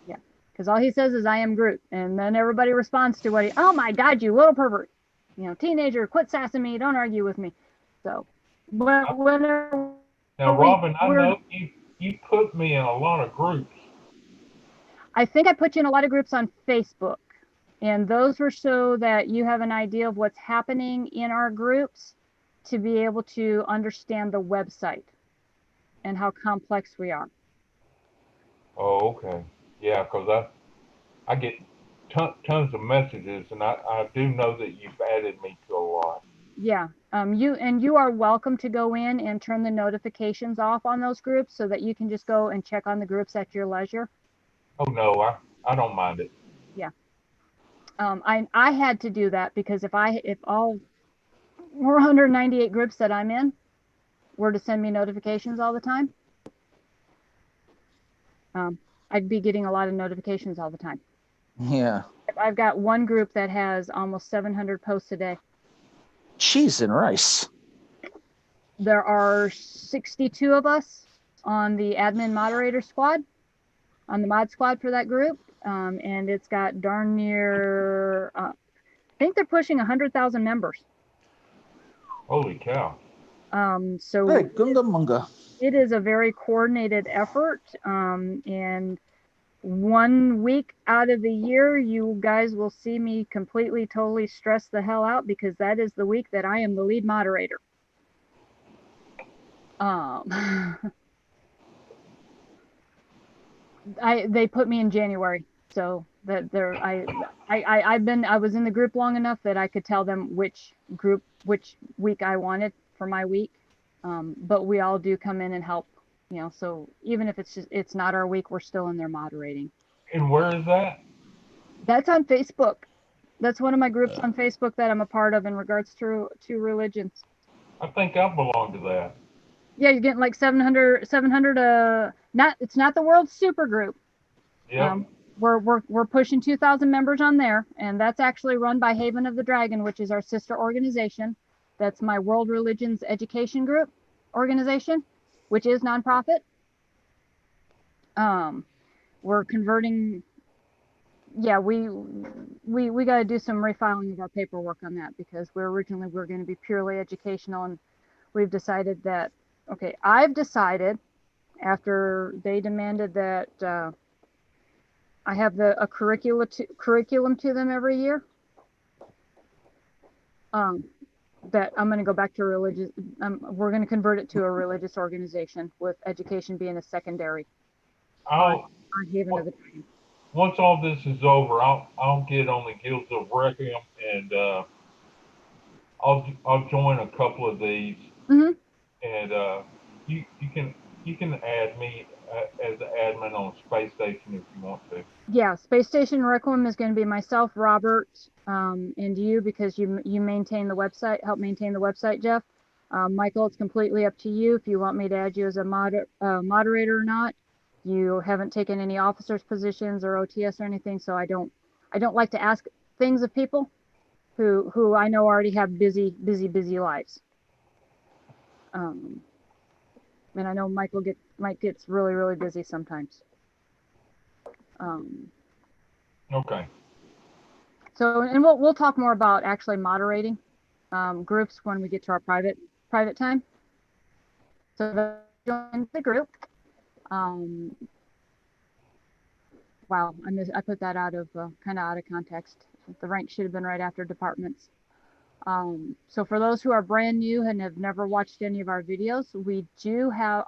Yeah, because all he says is "I am Groot," and then everybody responds to what "Oh my God, you little pervert! Teenager, quit sassing me. Don't argue with me." So, whenever Now, Robin, I know you put me in a lot of groups. I think I put you in a lot of groups on Facebook, and those were so that you have an idea of what's happening in our groups, to be able to understand the website and how complex we are. Oh, okay. Yeah, because I get tons of messages, and I do know that you've added me to a lot. Yeah, you are welcome to go in and turn the notifications off on those groups, so that you can just go and check on the groups at your leisure. Oh no, I don't mind it. Yeah. I had to do that, because if all 498 groups that I'm in were to send me notifications all the time, I'd be getting a lot of notifications all the time. Yeah. I've got one group that has almost 700 posts a day. Cheese and rice. There are 62 of us on the admin moderator squad, on the mod squad for that group, and it's got darn near, I think they're pushing 100,000 members. Holy cow. So Hey, Gunga Munga. it is a very coordinated effort, and 1 week out of the year, you guys will see me completely, totally stress the hell out, because that is the week that I am the lead moderator. They put me in January, so that I was in the group long enough that I could tell them which week I wanted for my week. But we all do come in and help, so even if it's not our week, we're still in there moderating. And where is that? That's on Facebook. That's one of my groups on Facebook that I'm a part of in regards to religions. I think I belong to that. Yeah, you're getting like 700 it's not the world super group. Yeah. We're pushing 2,000 members on there, and that's actually run by Haven of the Dragon, which is our sister organization. That's my World Religions Education Group organization, which is nonprofit. We're converting. Yeah, we got to do some refiling of our paperwork on that, because we're going to be purely educational, and we've decided that, okay, I've decided, after they demanded that I have a curriculum to them every year, that I'm going to go back to religious. We're going to convert it to a religious organization, with education being a secondary. On Haven of the Dragon. Once all this is over, I'll get on the Guilds of Requiem, and I'll join a couple of these. Mm-hmm. And you can add me as the admin on Space Station if you want to. Yeah, Space Station Requiem is going to be myself, Robert, and you, because you maintain the website, help maintain the website, Jeff. Michael, it's completely up to you if you want me to add you as a moderator or not. You haven't taken any officers positions or OTS or anything, so I don't like to ask things of people who I know already have busy lives. And I know Mike gets really, really busy sometimes. Okay. So, and we'll talk more about actually moderating groups when we get to our private time. So join the group, Wow, I put that out of kind of out of context. The rank should have been right after departments. So for those who are brand new and have never watched any of our videos,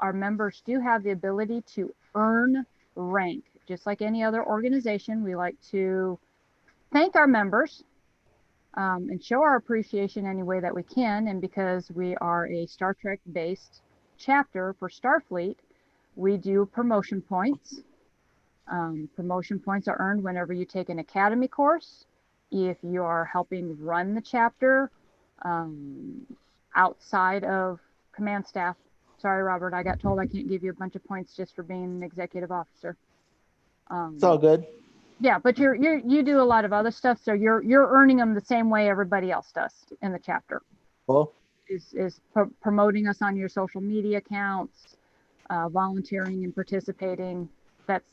our members do have the ability to earn rank. Just like any other organization, we like to thank our members and show our appreciation any way that we can. And because we are a Star Trek based chapter for Starfleet, we do promotion points. Promotion points are earned whenever you take an academy course, if you are helping run the chapter outside of command staff. Sorry, Robert, I got told I can't give you a bunch of points just for being an executive officer. It's all good. Yeah, but you do a lot of other stuff, so you're earning them the same way everybody else does in the chapter. Cool. Is promoting us on your social media accounts, volunteering and participating.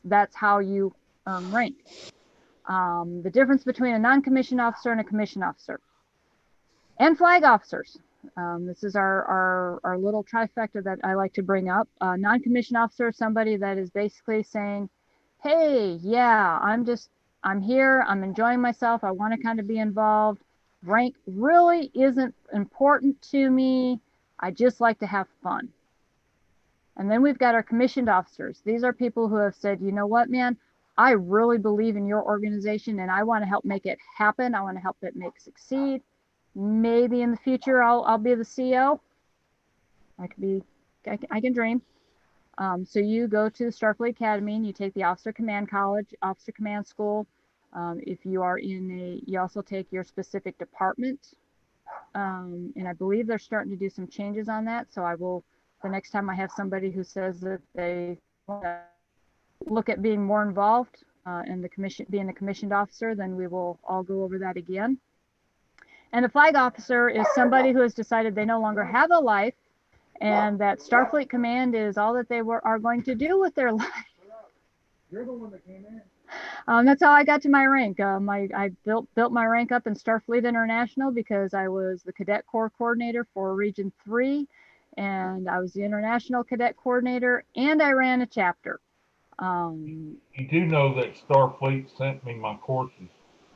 That's how you rank. The difference between a non-commissioned officer and a commissioned officer, and flag officers. This is our little trifecta that I like to bring up. Non-commissioned officer is somebody that is basically saying, hey, yeah, I'm here, I'm enjoying myself, I want to kind of be involved. Rank really isn't important to me. I just like to have fun. And then we've got our commissioned officers. These are people who have said, you know what, man, I really believe in your organization and I want to help make it happen. I want to help it make it succeed. Maybe in the future I'll be the CEO. I can dream. So you go to the Starfleet Academy and you take the Officer Command College, Officer Command School. If you are you also take your specific department. And I believe they're starting to do some changes on that. So the next time I have somebody who says that they want to look at being more involved in being a commissioned officer, then we will all go over that again. And a flag officer is somebody who has decided they no longer have a life and that Starfleet Command is all that they are going to do with their life. You're the one that came in. That's how I got to my rank. I built my rank up in Starfleet International because I was the Cadet Corps Coordinator for Region 3, and I was the International Cadet Coordinator, and I ran a chapter. You do know that Starfleet sent me my courses.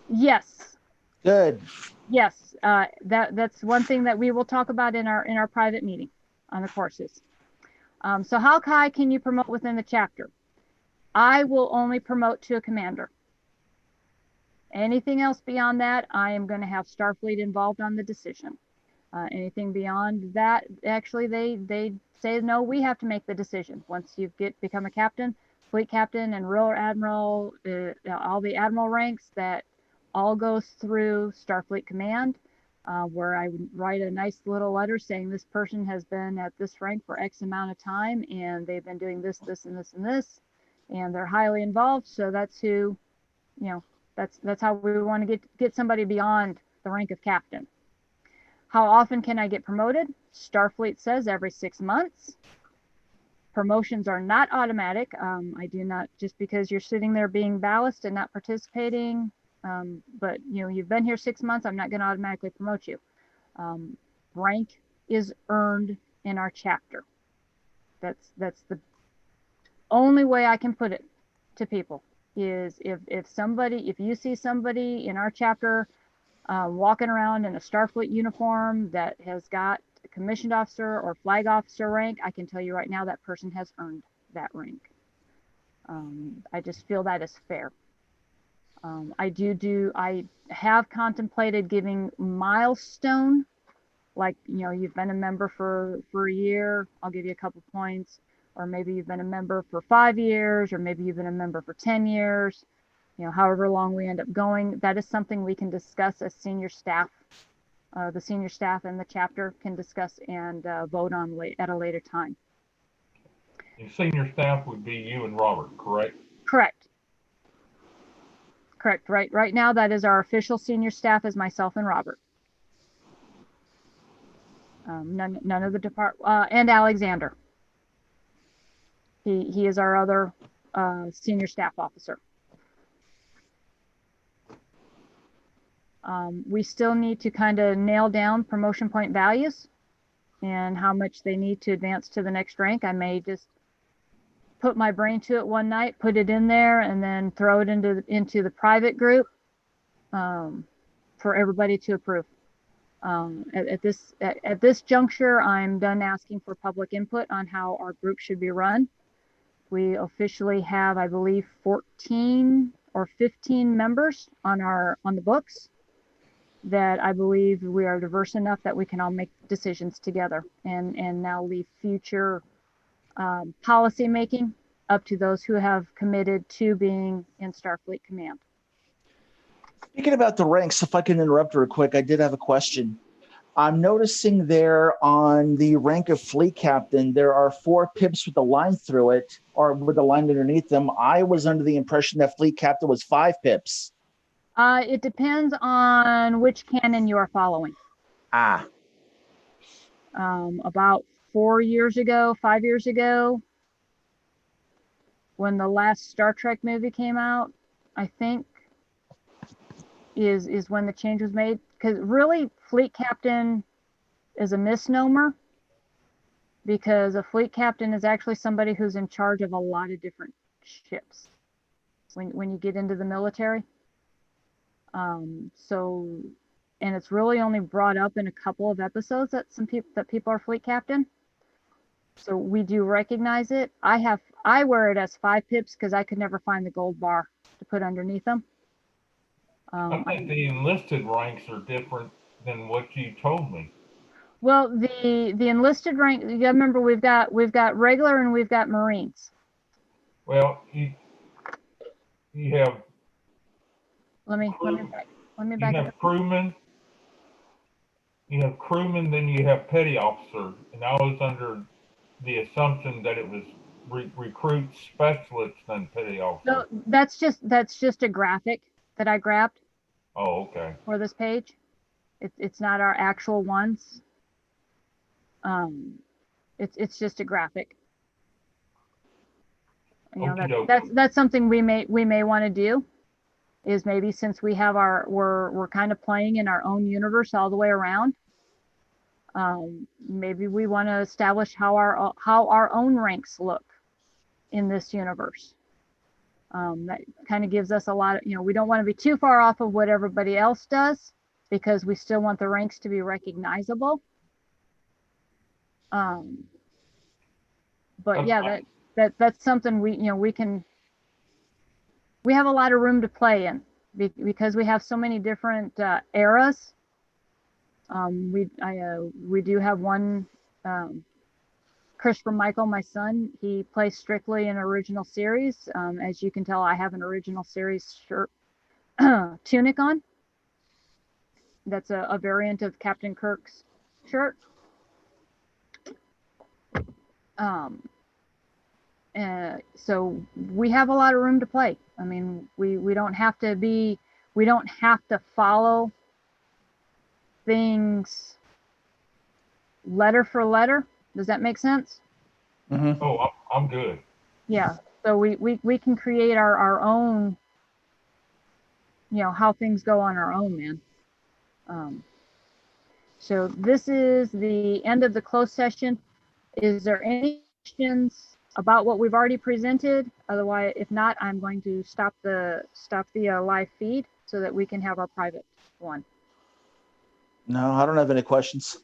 Yes. Good. Yes. That's one thing that we will talk about in our private meeting on the courses. So how high can you promote within the chapter? I will only promote to a commander. Anything else beyond that, I am going to have Starfleet involved on the decision. Anything beyond that, actually, they say, no, we have to make the decision. Once you become a captain, fleet captain, and rear admiral, all the admiral ranks, that all goes through Starfleet Command, where I would write a nice little letter saying this person has been at this rank for X amount of time, and they've been doing this, this, and this, and this, and they're highly involved. So that's who, that's how we want to get somebody beyond the rank of captain. How often can I get promoted? Starfleet says every 6 months. Promotions are not automatic. I do not, just because you're sitting there being ballast and not participating, but you've been here 6 months, I'm not going to automatically promote you. Rank is earned in our chapter. That's the only way I can put it to people, is if you see somebody in our chapter walking around in a Starfleet uniform that has got a commissioned officer or flag officer rank, I can tell you right now that person has earned that rank. I just feel that is fair. I have contemplated giving milestone, like, you've been a member for a year, I'll give you a couple points, or maybe you've been a member for 5 years, or maybe you've been a member for 10 years, however long we end up going. That is something we can discuss as senior staff. The senior staff in the chapter can discuss and vote on at a later time. And senior staff would be you and Robert, correct? Correct. Right now, that is our official senior staff, is myself and Robert. None of the department, and Alexander. He is our other senior staff officer. We still need to kind of nail down promotion point values and how much they need to advance to the next rank. I may just put my brain to it one night, put it in there, and then throw it into the private group for everybody to approve. At this juncture, I'm done asking for public input on how our group should be run. We officially have, I believe, 14 or 15 members on the books that I believe we are diverse enough that we can all make decisions together and now leave future policy making up to those who have committed to being in Starfleet Command. Speaking about the ranks, if I can interrupt real quick, I did have a question. I'm noticing there on the rank of fleet captain, there are 4 pips with a line through it, or with a line underneath them. I was under the impression that fleet captain was 5 pips. It depends on which canon you are following. About 5 years ago, when the last Star Trek movie came out, I think is when the change was made. Because really, fleet captain is a misnomer, because a fleet captain is actually somebody who's in charge of a lot of different ships when you get into the military. And it's really only brought up in a couple of episodes that people are fleet captain. So we do recognize it. I wear it as 5 pips because I could never find the gold bar to put underneath them. I think the enlisted ranks are different than what you told me. Well, the enlisted rank, you gotta remember, we've got regular and we've got Marines. Well, you have. Let me back you it have up. crewmen. You have crewmen, then you have petty officer, and I was under the assumption that it was recruit specialists and petty officer. No, that's just a graphic that I grabbed. Oh, okay. For this page, it's not our actual ones. It's just a graphic. You know, that's something we may want to do, is maybe, since we have we're kind of playing in our own universe all the way around. Maybe we want to establish how our own ranks look in this universe. That kind of gives us a lot of, we don't want to be too far off of what everybody else does, because we still want the ranks to be recognizable. But yeah, that's something we have a lot of room to play in, because we have so many different eras. We do have one, Christopher Michael, my son, he plays strictly in original series. As you can tell, I have an original series shirt, tunic on. That's a variant of Captain Kirk's shirt. So we have a lot of room to play. I mean, we don't have to follow things letter for letter. Does that make sense? Mm-hmm. Oh, I'm good. Yeah. So we can create our own, how things go on our own, man. So this is the end of the closed session. Is there any questions about what we've already presented? Otherwise, if not, I'm going to stop the live feed so that we can have our private one. No, I don't have any questions.